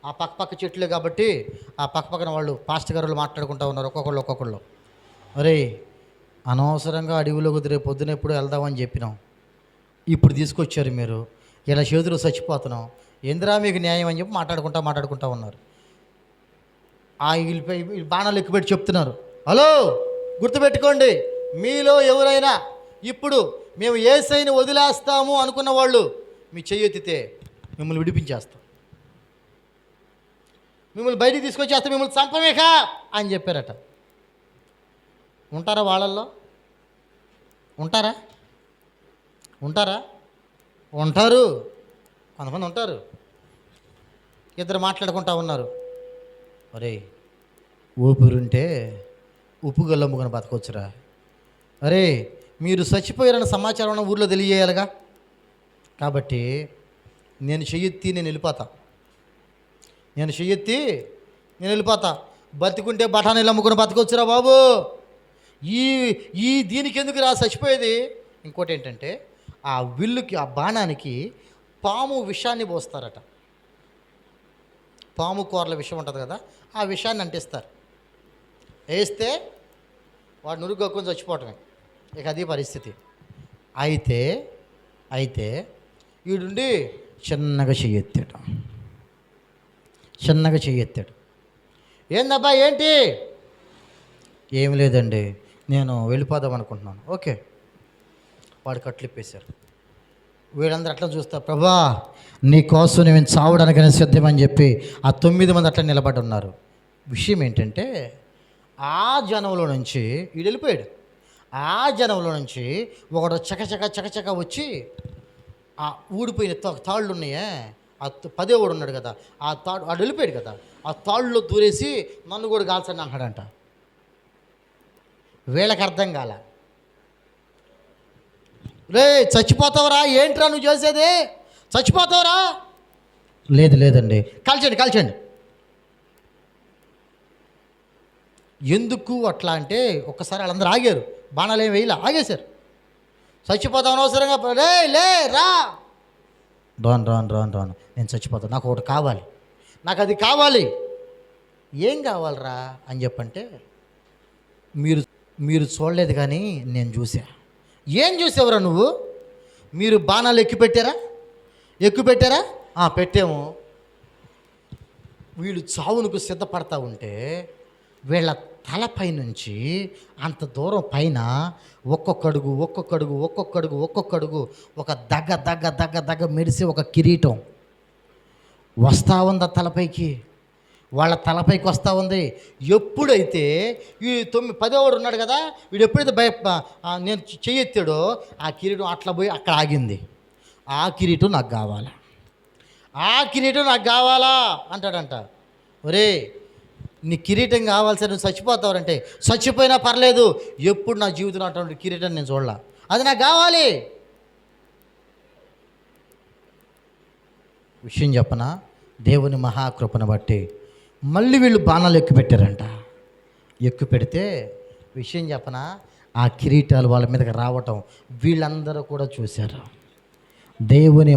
ఆ పక్క చెట్లే కాబట్టి ఆ పక్కన వాళ్ళు పాస్టర్ గారు మాట్లాడుకుంటూ ఉన్నారు ఒక్కొక్కళ్ళు. అరే అనవసరంగా అడవిలో రేపు పొద్దున ఎప్పుడు వెళ్దామని చెప్పినాం, ఇప్పుడు తీసుకొచ్చారు మీరు, ఇలా చేతులు చచ్చిపోతున్నాం, ఏందిరా మీకు న్యాయం అని చెప్పి మాట్లాడుకుంటా ఉన్నారు. వీళ్ళపై బాణాలు ఎక్కుపెట్టి చెప్తున్నారు, హలో గుర్తుపెట్టుకోండి, మీలో ఎవరైనా ఇప్పుడు మేము యేసయ్యని వదిలేస్తాము అనుకున్న వాళ్ళు మీ చెయ్యెత్తితే మిమ్మల్ని విడిపించేస్తాం, మిమ్మల్ని బయటికి తీసుకొచ్చేస్తాం, మిమ్మల్ని చంపమేక అని చెప్పారట. ఉంటారా వాళ్ళల్లో? ఉంటారా? ఉంటారు, కొంతమంది ఉంటారు. ఇద్దరు మాట్లాడుకుంటా ఉన్నారు, అరే ఊపిరుంటే ఉప్పు గల్లమ్ముకొని బతకొచ్చురా, అరే మీరు చచ్చిపోయారన్న సమాచారం ఊర్లో తెలియజేయాలిగా, కాబట్టి నేను చెయ్యెత్తి నేను వెళ్ళిపోతా, బతికుంటే బఠానీలు అమ్ముకొని బతకొచ్చురా బాబు, ఈ దీనికి ఎందుకు రా చచ్చిపోయేది. ఇంకోటి ఏంటంటే ఆ విల్లుకి, ఆ బాణానికి పాము విషాన్ని పోస్తారట. పాము కూరల విషం ఉంటుంది కదా, ఆ విషాన్ని అంటిస్తారు. వేస్తే వాడు నురుగొక్కుని చచ్చిపోవటమే. ఇక అది పరిస్థితి. అయితే వీడుండి చిన్నగా చెయ్యెత్తాడు. ఏందబ్బా ఏంటి? ఏం లేదండి, నేను వెళ్ళిపోదాం అనుకుంటున్నాను. ఓకే, వాడు కట్లిప్పేశారు. వీళ్ళందరూ అట్లా చూస్తారు, ప్రభా నీ కోసం నేను చావడానికైనా సిద్ధమని చెప్పి ఆ 9 మంది అట్లా నిలబడి ఉన్నారు. విషయం ఏంటంటే ఆ జనంలో నుంచి వీడు వెళ్ళిపోయాడు. ఆ జనంలో నుంచి ఒకడు చకచక వచ్చి ఆ ఊడిపోయిన తాళ్ళు ఉన్నాయే, ఆ 10వ వాడు ఉన్నాడు కదా, ఆ తాడు వాడు వెళ్ళిపోయాడు కదా, ఆ తాళ్ళలో దూరేసి నన్ను కూడా కాల్చండి అంటాడంట. వీళ్ళకి అర్థం కాల, రే చచ్చిపోతావరా, ఏంట్రా నువ్వు చేసేది, చచ్చిపోతావరా? లేదండి, కాల్చండి. ఎందుకు అట్లా అంటే ఒక్కసారి వాళ్ళందరూ ఆగారు, బాణాలు ఏం వేయాల, ఆగేశారు. చచ్చిపోతావు అనవసరంగా, లే రా, రాను, నేను చచ్చిపోతాను, నాకు ఒకటి కావాలి, నాకు అది కావాలి. ఏం కావాలరా అని చెప్పంటే, మీరు చూడలేదు కానీ నేను చూసా, ఏం చూసేవరా నువ్వు? మీరు బాణాలు ఎక్కుపెట్టారా? పెట్టాము. వీళ్ళు చావునకు సిద్ధపడతా ఉంటే వీళ్ళ తలపై నుంచి అంత దూరం పైన ఒక్కొక్కడుగు ఒక దగ్గ మెరిసి ఒక కిరీటం వస్తూ ఉంది తలపైకి. వాళ్ళ తలపైకి వస్తూ ఉంది. ఎప్పుడైతే ఈ 10వాడు ఉన్నాడు కదా, వీడు ఎప్పుడైతే నేను చెయ్యెత్తాడో ఆ కిరీటం అట్లా పోయి అక్కడ ఆగింది. ఆ కిరీటం నాకు కావాలా అంటాడంట. ఒరే, నీ కిరీటం కావాల్సి నువ్వు చచ్చిపోతావంటే, చచ్చిపోయినా పర్లేదు, ఎప్పుడు నా జీవితంలో అటువంటి కిరీటం నేను చూడాల, అది నాకు కావాలి. విషయం చెప్పనా, దేవుని మహాకృపను బట్టి మళ్ళీ వీళ్ళు బాణాలు ఎక్కువ పెడితే విషయం చెప్పనా, ఆ కిరీటాలు వాళ్ళ మీదకి రావటం వీళ్ళందరూ కూడా చూశారు. దేవుని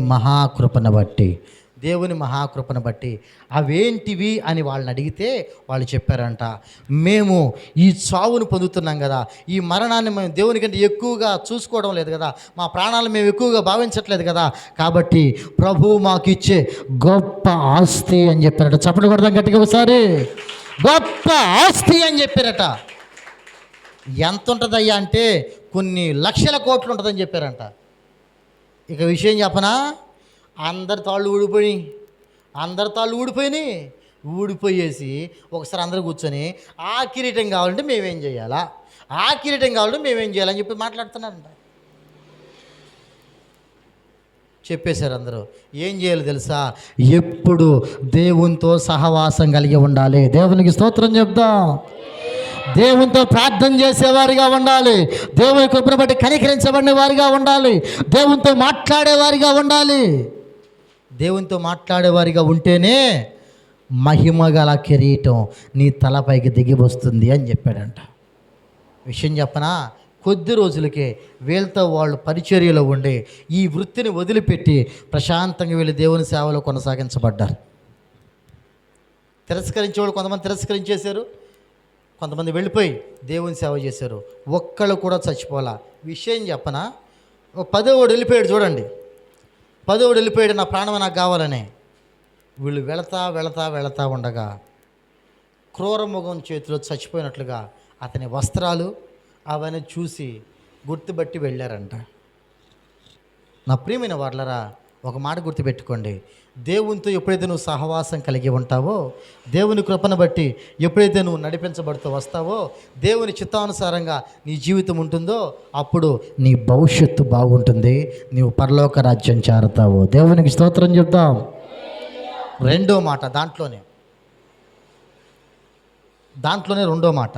మహాకృపను బట్టి అవేంటివి అని వాళ్ళని అడిగితే వాళ్ళు చెప్పారంట, మేము ఈ చావును పొందుతున్నాం కదా, ఈ మరణాన్ని మేము దేవుని కంటే ఎక్కువగా చూసుకోవడం లేదు కదా, మా ప్రాణాలు మేము ఎక్కువగా భావించట్లేదు కదా, కాబట్టి ప్రభువు మాకు ఇచ్చే గొప్ప ఆస్తి అని చెప్పారట. చప్పట్లు కొడదాం గట్టిగా ఒకసారి. గొప్ప ఆస్తి అని చెప్పారట. ఎంత ఉంటుందయ్యా అంటే కొన్ని లక్షల కోట్లు ఉంటుందని చెప్పారంట. ఇక విషయం చెప్పనా, అందరి తాళ్ళు ఊడిపోయేసి ఒకసారి అందరూ కూర్చొని ఆ కిరీటం కావాలంటే మేమేం చేయాలని చెప్పి మాట్లాడుతున్నారంట. చెప్పేశారు అందరూ. ఏం చేయాలి తెలుసా? ఎప్పుడు దేవునితో సహవాసం కలిగి ఉండాలి. దేవునికి స్తోత్రం చెప్దాం. దేవునితో ప్రార్థన చేసేవారిగా ఉండాలి. దేవుని కృపను బట్టి కనికరించబడిన వారిగా ఉండాలి. దేవునితో మాట్లాడేవారిగా ఉంటేనే మహిమగల కిరీటం నీ తలపైకి దిగి వస్తుంది అని చెప్పాడంట. విషయం చెప్పనా, కొద్ది రోజులకే వీళ్ళతో వాళ్ళు పరిచర్యలో ఉండి ఈ వృత్తిని వదిలిపెట్టి ప్రశాంతంగా వీళ్ళు దేవుని సేవలో కొనసాగించబడ్డారు. తిరస్కరించేవాళ్ళు కొంతమంది తిరస్కరించేశారు, కొంతమంది వెళ్ళిపోయి దేవుని సేవ చేశారు. ఒక్కళ్ళు కూడా చచ్చిపోలా. విషయం చెప్పనా, 10వాడు వెళ్ళిపోయాడు. చూడండి, 10వాడు వెళ్ళిపోయాడు, నా ప్రాణం నాకు కావాలని. వీళ్ళు వెళతా ఉండగా క్రూరముఖం చేతిలో చచ్చిపోయినట్లుగా అతని వస్త్రాలు అవన్నీ చూసి గుర్తుపట్టి వెళ్ళారంట. నా ప్రియమైన వాళ్ళరా, ఒక మాట గుర్తుపెట్టుకోండి, దేవునితో ఎప్పుడైతే నువ్వు సహవాసం కలిగి ఉంటావో, దేవుని కృపను బట్టి ఎప్పుడైతే నువ్వు నడిపించబడుతూ వస్తావో, దేవుని చిత్తానుసారంగా నీ జీవితం ఉంటుందో, అప్పుడు నీ భవిష్యత్తు బాగుంటుంది, నీవు పరలోక రాజ్యం చేరతావు. దేవునికి స్తోత్రం చెప్తాం. రెండో మాట దాంట్లోనే రెండో మాట,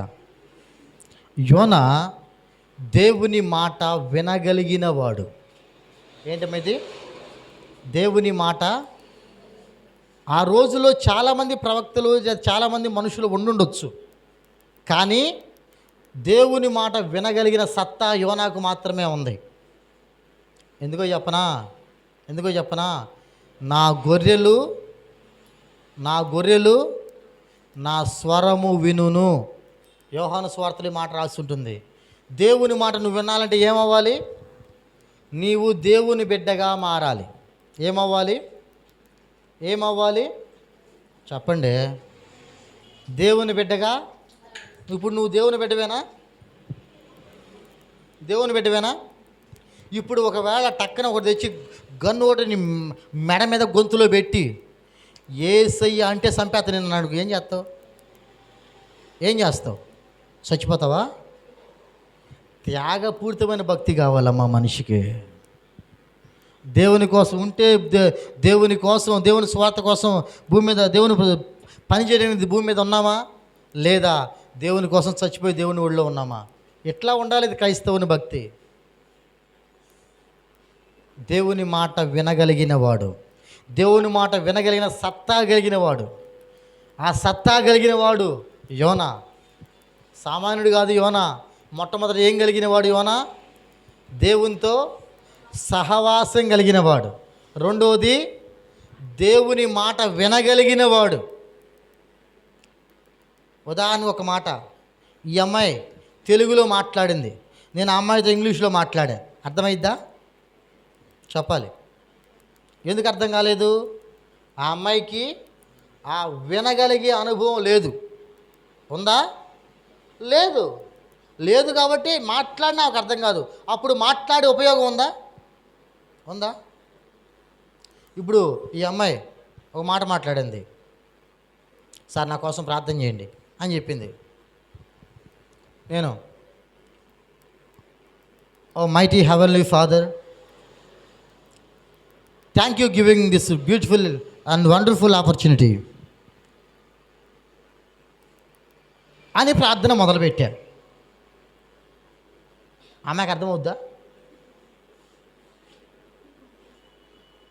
యోనా దేవుని మాట వినగలిగిన వాడు. ఏంటమ్మది? దేవుని మాట. ఆ రోజులో చాలామంది ప్రవక్తలు, చాలామంది మనుషులు ఉండుండొచ్చు, కానీ దేవుని మాట వినగలిగిన సత్తా యోనాకు మాత్రమే ఉంది. ఎందుకో చెప్పనా, నా గొర్రెలు నా స్వరము వినును. యోహాను సువార్తలో మాట రాసి ఉంటుంది. దేవుని మాట నువ్వు వినాలంటే ఏమవ్వాలి? నీవు దేవుని బిడ్డగా మారాలి. ఏమవ్వాలి చెప్పండి? దేవుని బిడ్డగా. ఇప్పుడు నువ్వు దేవుని బిడ్డవేనా? ఇప్పుడు ఒకవేళ టక్కన ఒకటి తెచ్చి గన్ను ఒకటి మెడ మీద గొంతులో పెట్టి యేసయ్య అంటే చంపేత నిన్ను అడుగు, ఏం చేస్తావు? చచ్చిపోతావా? త్యాగపూరితమైన భక్తి కావాలమ్మా మనిషికి. దేవుని కోసం ఉంటే దేవుని స్వార్థ కోసం భూమి మీద దేవుని పని చేయడానికి భూమి మీద ఉన్నామా, లేదా దేవుని కోసం చచ్చిపోయి దేవుని ఒళ్ళో ఉన్నామా? ఎట్లా ఉండాలి ఇది క్రైస్తవుని భక్తి? దేవుని మాట వినగలిగిన వాడు, దేవుని మాట వినగలిగిన సత్తా కలిగిన వాడు. ఆ సత్తా కలిగిన వాడు యోనా. సామాన్యుడు కాదు యోనా. మొట్టమొదటి ఏం కలిగిన వాడు యోనా? దేవునితో సహవాసం కలిగిన వాడు. రెండవది దేవుని మాట వినగలిగిన వాడు. ఉదాహరణ ఒక మాట, ఈ అమ్మాయి తెలుగులో మాట్లాడింది, నేను ఆ అమ్మాయితో ఇంగ్లీష్లో మాట్లాడా, అర్థమైద్దా? చెప్పాలి. ఎందుకు అర్థం కాలేదు? ఆ అమ్మాయికి ఆ వినగలిగే అనుభవం లేదు. ఉందా? లేదు. లేదు కాబట్టి మాట్లాడినా నాకు అర్థం కాదు. అప్పుడు మాట్లాడే ఉపయోగం ఉందా? ఉందా? ఇప్పుడు ఈ అమ్మాయి ఒక మాట మాట్లాడింది, సార్ నా కోసం ప్రార్థన చేయండి అని చెప్పింది. నేను, O mighty heavenly father, thank you giving this beautiful and wonderful opportunity అని ప్రార్థన మొదలుపెట్టాను. ఆమెకు అర్థమవుద్దా?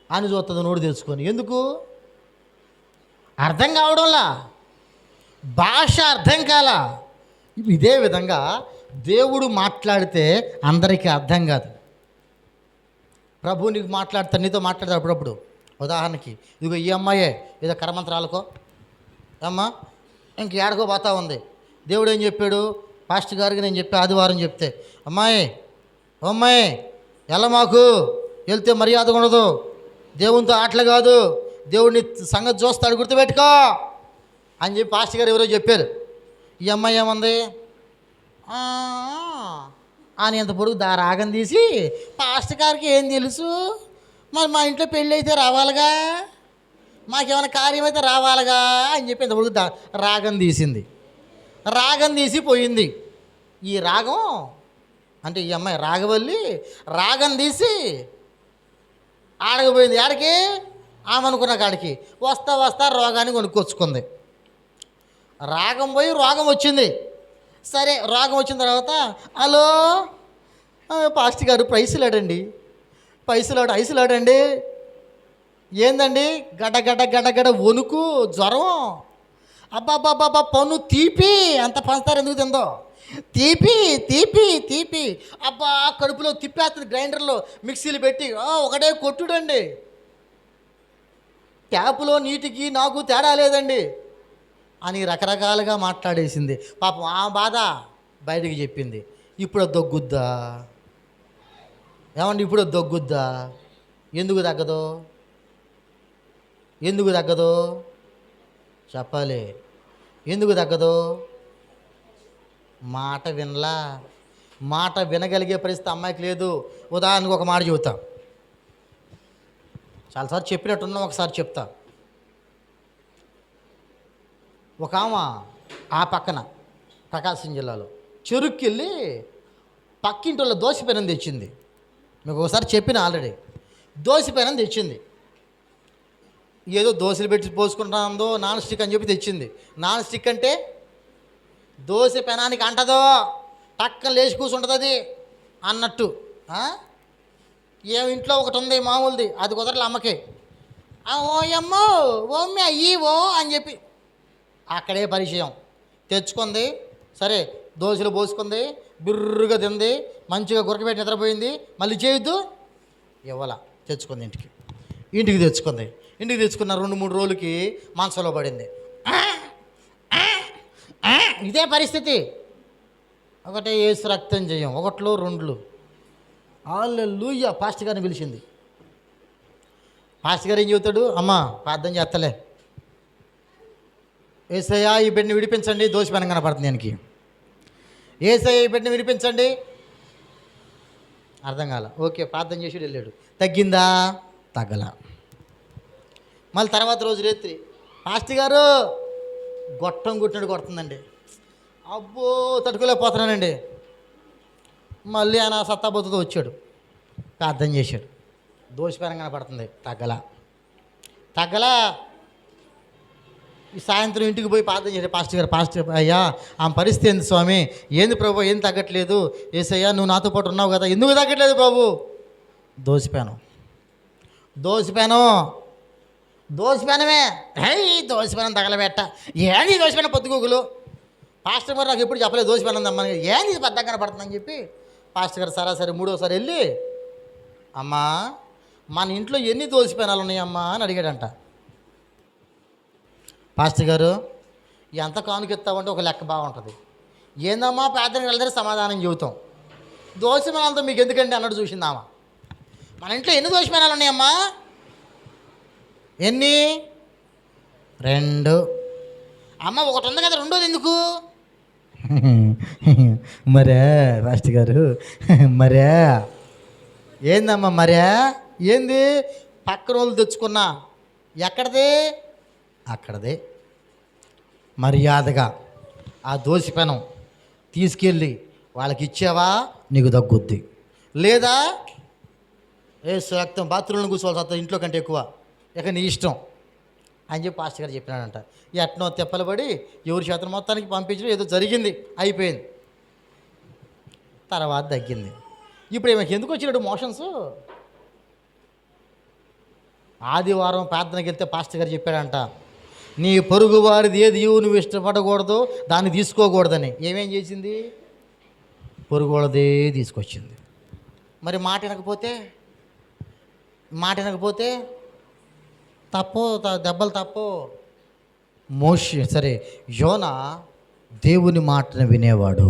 అని చూస్తుంది నోడు తెచ్చుకొని. ఎందుకు? అర్థం కావడంలా, భాష అర్థం కాలా. ఇదే విధంగా దేవుడు మాట్లాడితే అందరికీ అర్థం కాదు. ప్రభు నీకు మాట్లాడతాడు, నీతో మాట్లాడతాడు అప్పుడప్పుడు. ఉదాహరణకి ఇదిగో ఈ అమ్మాయే ఏదో కరమంత్రాలకో అమ్మా ఇంక ఏడకో పోతా ఉంది. దేవుడు ఏం చెప్పాడు? పాస్టర్ గారికి నేను చెప్పి ఆదివారం చెప్తే, అమ్మాయి ఎలా మాకు వెళ్తే మర్యాద ఉండదు, దేవునితో ఆటలు కాదు, దేవుడిని సంగతి చూస్తాడు గుర్తుపెట్టుకో అని చెప్పి పాస్టర్ గారు ఎవరో చెప్పారు. ఈ అమ్మాయి ఏమంది అని ఎంత పొడుగు రాగం తీసి, పాస్టర్ గారికి ఏం తెలుసు, మరి మా ఇంట్లో పెళ్ళి అయితే రావాలిగా, మాకేమైనా కార్యం అయితే రావాలిగా అని చెప్పి ఎంత పొడుగు రాగం తీసింది. రాగం తీసి పోయింది. ఈ రాగం అంటే ఈ అమ్మాయి రాగవల్లి రాగం తీసి ఆడకపోయింది. ఆడికి ఆమె అనుకున్న కాడికి వస్తా రోగాన్ని కొనుక్కొచ్చుకుంది. రాగం పోయి రోగం వచ్చింది. సరే రోగం వచ్చిన తర్వాత, హలో పాస్టర్ గారు పైసలాడండి, ఐసులాడండి. ఏందండి? గడ్డ వణుకు, జ్వరం, అబ్బాబ్బాబ్బా పన్ను తీపి, అంత పంచుతారు ఎందుకు తిందో, తీపి అబ్బా కడుపులో తిప్పేస్తుంది, గ్రైండర్లో మిక్సీలు పెట్టి ఒకటే కొట్టుడండి, ట్యాపులో నీటికి నాకు తేడా లేదండి అని రకరకాలుగా మాట్లాడేసింది. పాపం ఆ బాధ బయటికి చెప్పింది. ఇప్పుడు దగ్గుద్దా? ఏమండి ఇప్పుడు దగ్గుద్దా? ఎందుకు తగ్గదు చెప్పాలి. ఎందుకు తగ్గదు? మాట వినగలిగే పరిస్థితి అమ్మాయికి లేదు. ఉదాహరణకు ఒక మాట చెబుతా, చాలాసార్లు చెప్పినట్టున్నా, ఒకసారి చెప్తా. ఒక ఆమె ఆ పక్కన ప్రకాశం జిల్లాలో చెరుక్కెళ్ళి పక్కింటి దోశ పెనం తెచ్చింది. మీకు ఒకసారి చెప్పిన ఆల్రెడీ. దోశ పెనం తెచ్చింది. ఏదో దోశలు పెట్టి పోసుకుంటాందో నాన్ స్టిక్ అని చెప్పి తెచ్చింది. నాన్ స్టిక్ అంటే దోశ పెనానికి అంటదో, టక్కన లేచి కూర్చుంటుంది అది అన్నట్టు. ఇంట్లో ఒకటి ఉంది మామూలుది, అది కుదరలే అమ్మకి. ఓయమ్మో ఓమ్మి అయ్యో అని చెప్పి అక్కడే పరిచయం తెచ్చుకుంది. సరే దోశలు పోసుకుంది, బిర్రుగా తింది, మంచిగా గురకబెట్టి నిద్రపోయింది. మళ్ళీ చేయొద్దు ఇవ్వాల. తెచ్చుకుంది ఇంటికి తెచ్చుకుంది. ఇంటికి తెచ్చుకున్న 2-3 రోజులకి మంచంలో పడింది. ఇదే పరిస్థితి. ఒకటే యేసు రక్తం చేయం, 1-2 హల్లెలూయా. పాస్టర్ గారిని పిలిచింది. పాస్టర్ గారు ఏం చెబుతాడు? అమ్మా ప్రార్థన చేస్తలే, యేసయ్యా ఈ బిడ్డని విడిపించండి, దోశ పెనం కనపడుతుంది దానికి, యేసయ్యా ఈ బిడ్డని విడిపించండి. అర్థం కాల. ఓకే ప్రార్థన చేసి వెళ్ళాడు. తగ్గిందా? తగ్గల. మళ్ళీ తర్వాత రోజు రాత్రి పాస్టర్ గారు గొట్టం కొట్టినట్టు కొడుతుందండి. అబ్బో తట్టుకోలేకపోతున్నానండి. మళ్ళీ ఆయన సత్తాబోతుతో వచ్చాడు, ప్రార్థన చేశాడు. దోశ పెనం కనపడుతుంది. తగ్గల. ఈ సాయంత్రం ఇంటికి పోయి ప్రార్థన చేశాడు. పాస్టర్ అయ్యా ఆమె పరిస్థితి ఏంది స్వామి? ఏంది ప్రభు ఏం తగ్గట్లేదు? యేసయ్యా నువ్వు నాతో పాటు ఉన్నావు కదా, ఎందుకు తగ్గట్లేదు ప్రభు? దోశ పెనమే. దోశ పెనం తగలబెట్ట. ఏంది దోశ పెనం పొద్దుగూకులు? పాస్టర్ గారు నాకు ఎప్పుడు చెప్పలేదు దోశ పెనం అమ్మని. ఏంది ఇది పెద్దగా కనపడుతుందని చెప్పి పాస్టర్ గారు సరాసరి 3వసారి వెళ్ళి, అమ్మా మన ఇంట్లో ఎన్ని దోశ పెనాలు ఉన్నాయమ్మా అని అడిగాడంట. పాస్టర్ గారు ఎంత కానుకెత్తామంటే ఒక లెక్క బాగుంటుంది. ఏందమ్మా ప్రార్థనకి వెళ్తే సమాధానం చెబుతాం. దోషమేనాలతో మీకు ఎందుకండి అన్నట్టు చూసిందామా. మన ఇంట్లో ఎన్ని దోషమేనాలు ఉన్నాయమ్మా? ఎన్ని? 2. అమ్మ ఒకటి ఉంది కదా, రెండోది ఎందుకు? మరే రాష్ట్ర గారు, మరే ఏందమ్మా? మరే ఏంది? పక్కన వాళ్ళు తెచ్చుకున్నా. ఎక్కడది? అక్కడదే. మర్యాదగా ఆ దోసిపెనం తీసుకెళ్ళి వాళ్ళకి ఇచ్చావా నీకు తగ్గుద్ది. లేదా రక్తం బాత్రూంలో కూర్చోవాల్సి వస్తుంది ఇంట్లో కంటే ఎక్కువ, ఇక నీ ఇష్టం అని చెప్పి పాస్టర్ గారు చెప్పినాడంట. ఎట్నో తెప్పలబడి ఎవరి చేతను మొత్తానికి పంపించడం ఏదో జరిగింది, అయిపోయింది. తర్వాత తగ్గింది. ఇప్పుడు ఏమైనా ఎందుకు వచ్చినట్టు మోషన్స్? ఆదివారం ప్రార్థనకి వెళ్తే పాస్టర్ గారు చెప్పాడంట, నీ పొరుగు వారిది ఏది నువ్వు ఇష్టపడకూడదు దాన్ని తీసుకోకూడదని. ఏమేం చేసింది? పొరుగు వాళ్ళదే తీసుకొచ్చింది. మరి మాట వినకపోతే తప్పు, దెబ్బలు తప్పు. యోనా దేవుని మాటను వినేవాడు,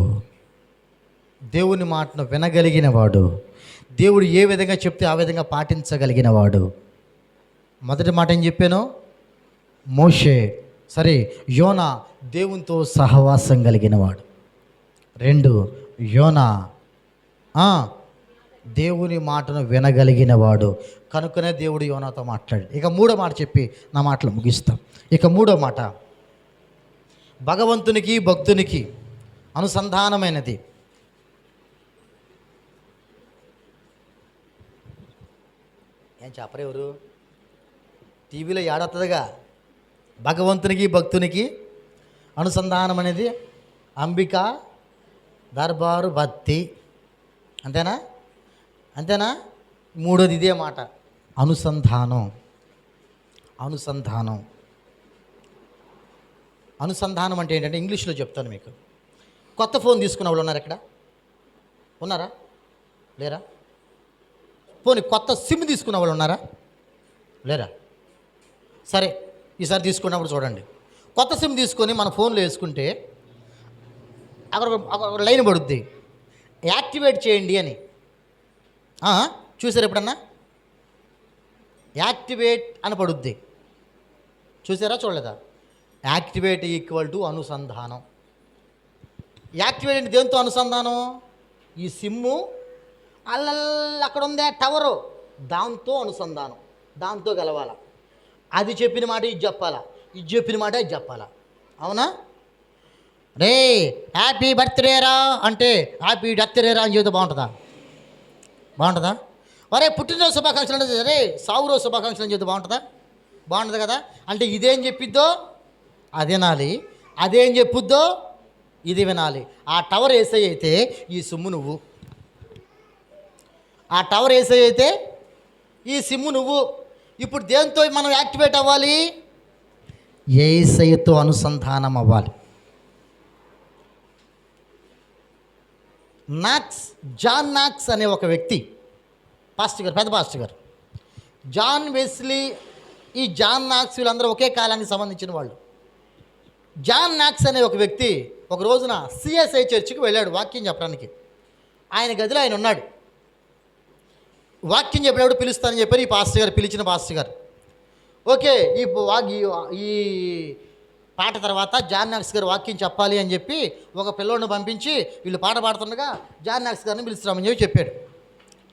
దేవుని మాటను వినగలిగినవాడు, దేవుడు ఏ విధంగా చెప్తే ఆ విధంగా పాటించగలిగినవాడు. మొదటి మాట ఏం చెప్పాను? మోషే. యోనా దేవునితో సహవాసం కలిగినవాడు. 2, యోనా దేవుని మాటను వినగలిగినవాడు. కనుకనే దేవుడు యోనాతో మాట్లాడాడు. ఇక 3వ మాట చెప్పి నా మాటలు ముగిస్తాం. ఇక 3వ మాట భగవంతునికి భక్తునికి అనుసంధానమైనది. ఏం చెప్పరెవరు? టీవీలో ఏడొస్తుందిగా, భగవంతునికి భక్తునికి అనుసంధానం అనేది అంబిక దర్బారు భక్తి. అంతేనా? 3వది ఇదే మాట, అనుసంధానం. అనుసంధానం అంటే ఏంటంటే ఇంగ్లీష్లో చెప్తాను మీకు. కొత్త ఫోన్ తీసుకున్న వాళ్ళు ఉన్నారు ఇక్కడ? ఉన్నారా? లేరా? పోనీ కొత్త సిమ్ తీసుకున్న వాళ్ళు ఉన్నారా? లేరా? సరే, ఈసారి తీసుకున్నప్పుడు చూడండి. కొత్త సిమ్ తీసుకొని మన ఫోన్లో వేసుకుంటే అక్కడ ఒక లైన్ పడుద్ది, యాక్టివేట్ చేయండి అని. చూసారా ఎప్పుడన్నా? యాక్టివేట్ అని పడుద్ది. చూసారా, చూడలేదా? యాక్టివేట్ ఈక్వల్ టు అనుసంధానం. యాక్టివేట్ అంటే దేంతో అనుసంధానం? ఈ సిమ్ము అక్కడ ఉందే టవరు, దాంతో అనుసంధానం, దాంతో కలవాల. అది చెప్పిన మాట ఇది చెప్పాలా, ఇది చెప్పిన మాట ఇది చెప్పాలా. అవునా? రే హ్యాపీ బర్త్డేరా అంటే హ్యాపీ డెత్రేరా అని చెబితే బాగుంటుందా? ఒరే పుట్టినరోజు శుభాకాంక్షలు అంటే సరే సావు రోజు శుభాకాంక్షలు అని చెబితే బాగుంటుంది కదా. అంటే ఇదేం చెప్పిద్దో అది వినాలి, అదేం చెప్పుద్దో ఇది వినాలి. ఆ టవర్ ఏసై అయితే ఈ సిమ్ము నువ్వు, ఆ టవర్ ఏసై అయితే ఈ సిమ్ము నువ్వు. ఇప్పుడు దేంతో మనం యాక్టివేట్ అవ్వాలి? ఏసైతో అనుసంధానం అవ్వాలి. జాన్ నాక్స్ అనే ఒక వ్యక్తి, పాస్టర్ గారు, పెద్ద పాస్టర్ గారు, జాన్ వెస్లీ, ఈ జాన్ నాక్స్ వీళ్ళందరూ ఒకే కాలానికి సంబంధించిన వాళ్ళు. జాన్ నాక్స్ అనే ఒక వ్యక్తి ఒక రోజున సిఎస్ఐ చర్చికి వెళ్ళాడు వాక్యం చెప్పడానికి. ఆయన గదిలో ఆయన ఉన్నాడు. వాక్యం చెప్పినప్పుడు పిలుస్తానని చెప్పారు ఈ పాస్టర్ గారు, పిలిచిన పాస్టర్ గారు. ఓకే, ఈ పాట తర్వాత జాన్ నాక్స్ గారు వాక్యం చెప్పాలి అని చెప్పి ఒక పిల్లోడిని పంపించి వీళ్ళు పాట పాడుతుండగా జాన్ నాక్స్ గారిని పిలుస్తామని చెప్పి చెప్పాడు.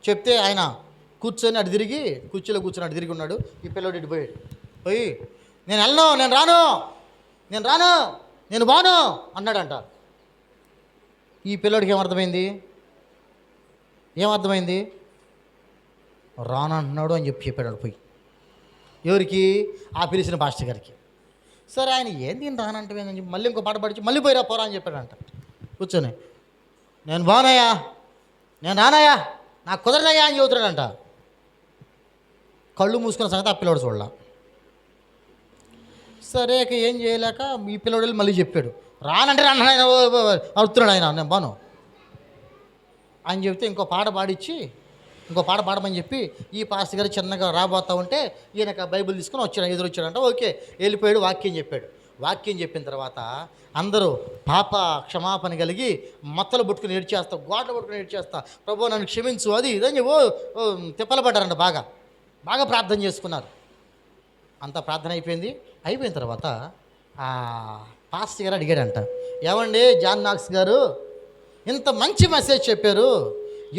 చెప్తే ఆయన కూర్చొని అటు తిరిగి కుర్చీలో కూర్చొని అటు తిరిగి ఉన్నాడు. ఈ పిల్లోడు ఇటు పోయి నేను వెళ్ళను, నేను రాను, నేను బాను అన్నాడంట. ఈ పిల్లోడికి ఏమర్థమైంది? రాను అంటున్నాడు అని చెప్పి చెప్పాడు పోయి. ఎవరికి? ఆ పిలిచిన పాస్టర్ గారికి. సరే, ఆయన ఏంది రానంటే అని చెప్పి మళ్ళీ ఇంకో పాట పడిచి మళ్ళీ పోయిరా పోరా అని చెప్పాడంట. కూర్చొని నేను బానయ్యా, నేను రానయ్యా, నాకు కుదరదయ్యా అని చెబుతున్నాడంట. కళ్ళు మూసుకున్న సంగతి ఆ పిల్లోడు చూడాల. సరే, ఏం చేయలేక ఈ పిల్లోడు మళ్ళీ చెప్పాడు, రానంటే ఆయన అడుగుతున్నాడు. ఆయన నేను బాను అని చెప్తే ఇంకో పాట పాడమని చెప్పి ఈ పాస్టర్ గారు చిన్నగా రాబోతా ఉంటే ఈయనక బైబిల్ తీసుకుని ఎదురొచ్చాడంట. ఓకే, వెళ్ళిపోయాడు, వాక్యం చెప్పాడు. వాక్యం చెప్పిన తర్వాత అందరూ పాప క్షమాపణ కలిగి మత్తలు పట్టుకుని ఏడ్చేస్తా, గోడలు పట్టుకుని ఏడ్చేస్తా, ప్రభు నన్ను క్షమించు అది ఇదని తిప్పలు పడ్డారంట. బాగా ప్రార్థన చేసుకున్నారు. అంత ప్రార్థన అయిపోయిన తర్వాత ఆ పాస్టర్ గారు అడిగాడంట, ఏమండి జాన్ నాక్స్ గారు ఇంత మంచి మెసేజ్ చెప్పారు,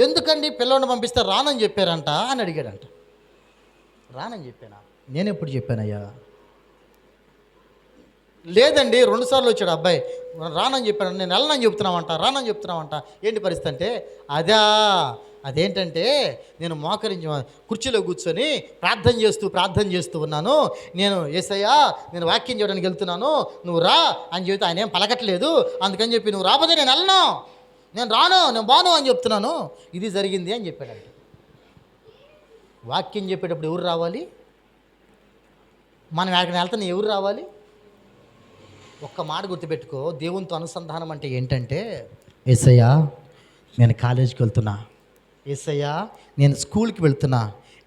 ఎందుకండి పిల్లల్ని పంపిస్తే రానని చెప్పారంట అని అడిగాడంట. రానని చెప్పానా? నేను ఎప్పుడు చెప్పానయ్యా? లేదండి 2 సార్లు వచ్చాడు అబ్బాయి, రానని చెప్పాను. నేను రానని చెప్తున్నామంట. ఏంటి పరిస్థితి అంటే, అదేంటంటే నేను మోకరించి కుర్చీలో కూర్చొని ప్రార్థన చేస్తూ ఉన్నాను. నేను యేసయ్యా నేను వాక్యం చేయడానికి వెళ్తున్నాను, నువ్వు రా అని చెబితే ఆయన ఏం పలకట్లేదు. అందుకని చెప్పి నువ్వు రాకపోతే నేను బాను అని చెప్తున్నాను. ఇది జరిగింది అని చెప్పాడంట. వాక్యం చెప్పేటప్పుడు ఎవరు రావాలి? మనం ఎక్కడికి వెళ్తాను ఎవరు రావాలి? ఒక్క మాట గుర్తుపెట్టుకో, దేవునితో అనుసంధానం అంటే ఏంటంటే, యేసయ్యా నేను కాలేజీకి వెళ్తున్నా, యేసయ్యా నేను స్కూల్కి వెళ్తున్నా,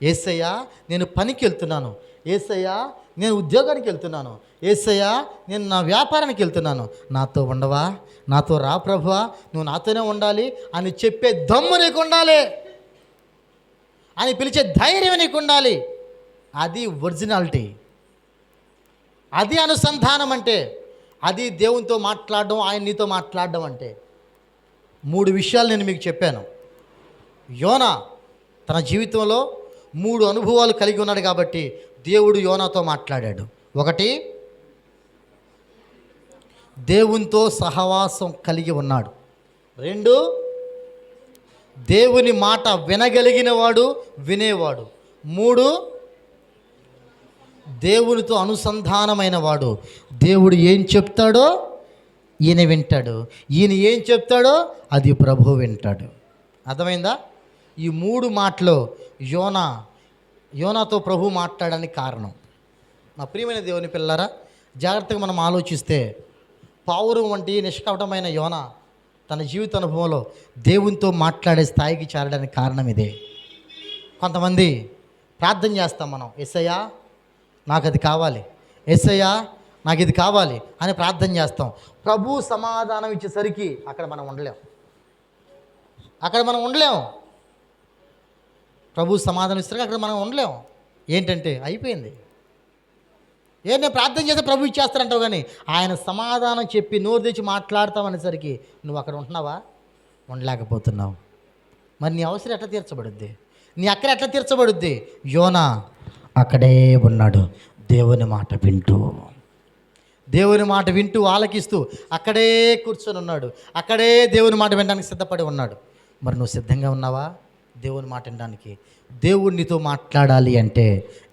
యేసయ్యా నేను పనికి వెళ్తున్నాను, యేసయ్యా నేను ఉద్యోగానికి వెళ్తున్నాను, యేసయ్యా నేను నా వ్యాపారానికి వెళ్తున్నాను, నాతో ఉండవా, నాతో రా ప్రభువా, నువ్వు నాతోనే ఉండాలి అని చెప్పే దమ్ము నీకు ఉండాలి, అని పిలిచే ధైర్యం నీకు ఉండాలి. అది ఒరిజినాలిటీ, అది అనుసంధానం అంటే, అది దేవునితో మాట్లాడడం, ఆయన నీతో మాట్లాడడం అంటే. 3 విషయాలు నేను మీకు చెప్పాను. యోనా తన జీవితంలో 3 అనుభవాలు కలిగి ఉన్నాడు కాబట్టి దేవుడు యోనాతో మాట్లాడాడు. 1, దేవునితో సహవాసం కలిగి ఉన్నాడు. 2, దేవుని మాట వినగలిగినవాడు, వినేవాడు. 3, దేవునితో అనుసంధానమైన వాడు. దేవుడు ఏం చెప్తాడో ఈయన వింటాడు, ఈయన ఏం చెప్తాడో అది ప్రభువు వింటాడు. అర్థమైందా? ఈ 3 మాటలు యోనాతో ప్రభు మాట్లాడడానికి కారణం. నా ప్రియమైన దేవుని పిల్లలారా, జాగ్రత్తగా మనం ఆలోచిస్తే పావురం వంటి నిష్కపటమైన యోనా తన జీవిత అనుభవంలో దేవునితో మాట్లాడే స్థాయికి చేరడానికి కారణం ఇదే. కొంతమంది ప్రార్థన చేస్తాం మనం, యేసయ్యా నాకు అది కావాలి, యేసయ్యా నాకు ఇది కావాలి అని ప్రార్థన చేస్తాం. ప్రభు సమాధానం ఇచ్చేసరికి అక్కడ మనం ఉండలేం. ప్రభు సమాధానం ఇస్తారు అక్కడ మనం ఉండలేం. ఏంటంటే అయిపోయింది. నేను ప్రార్థన చేస్తే ప్రభు ఇచ్చేస్తారంటావు, కానీ ఆయన సమాధానం చెప్పి నోరు తెచ్చి మాట్లాడతామనేసరికి నువ్వు అక్కడ ఉంటున్నావా? ఉండలేకపోతున్నావు. మరి నీ అవసరం ఎట్లా తీర్చబడుద్ది? నీ అక్కడ ఎట్లా తీర్చబడుద్ది? యోనా అక్కడే ఉన్నాడు, దేవుని మాట వింటూ ఆలకిస్తూ అక్కడే కూర్చొని ఉన్నాడు, అక్కడే దేవుని మాట వినడానికి సిద్ధపడి ఉన్నాడు. మరి నువ్వు సిద్ధంగా ఉన్నావా దేవుని మాట వినడానికి? దేవుడు నీతో మాట్లాడాలి అంటే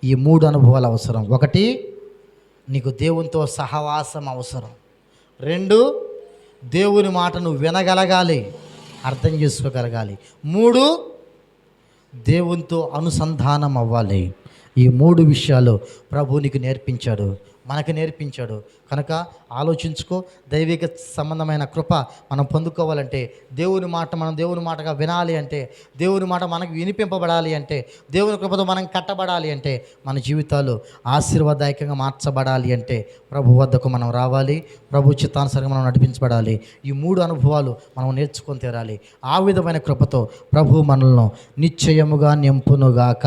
ఈ 3 అనుభవాలు అవసరం. 1, నీకు దేవునితో సహవాసం అవసరం. 2, దేవుని మాట నువ్వు వినగలగాలి, అర్థం చేసుకోగలగాలి. 3, దేవునితో అనుసంధానం అవ్వాలి. ఈ 3 విషయాలు ప్రభు నీకు నేర్పించాడు, మనకు నేర్పించాడు. కనుక ఆలోచించుకో. దైవిక సంబంధమైన కృప మనం పొందుకోవాలంటే, దేవుని మాటగా వినాలి అంటే, దేవుని మాట మనకు వినిపింపబడాలి అంటే, దేవుని కృపతో మనం కట్టబడాలి అంటే, మన జీవితాలు ఆశీర్వాదదాయకంగా మార్చబడాలి అంటే ప్రభు వద్దకు మనం రావాలి, ప్రభు చిత్తానుసారంగా మనం నడిపించబడాలి. ఈ 3 అనుభవాలు మనం నేర్చుకొని తీరాలి. ఆ విధమైన కృపతో ప్రభు మనల్ని నిశ్చయముగా నింపునుగాక.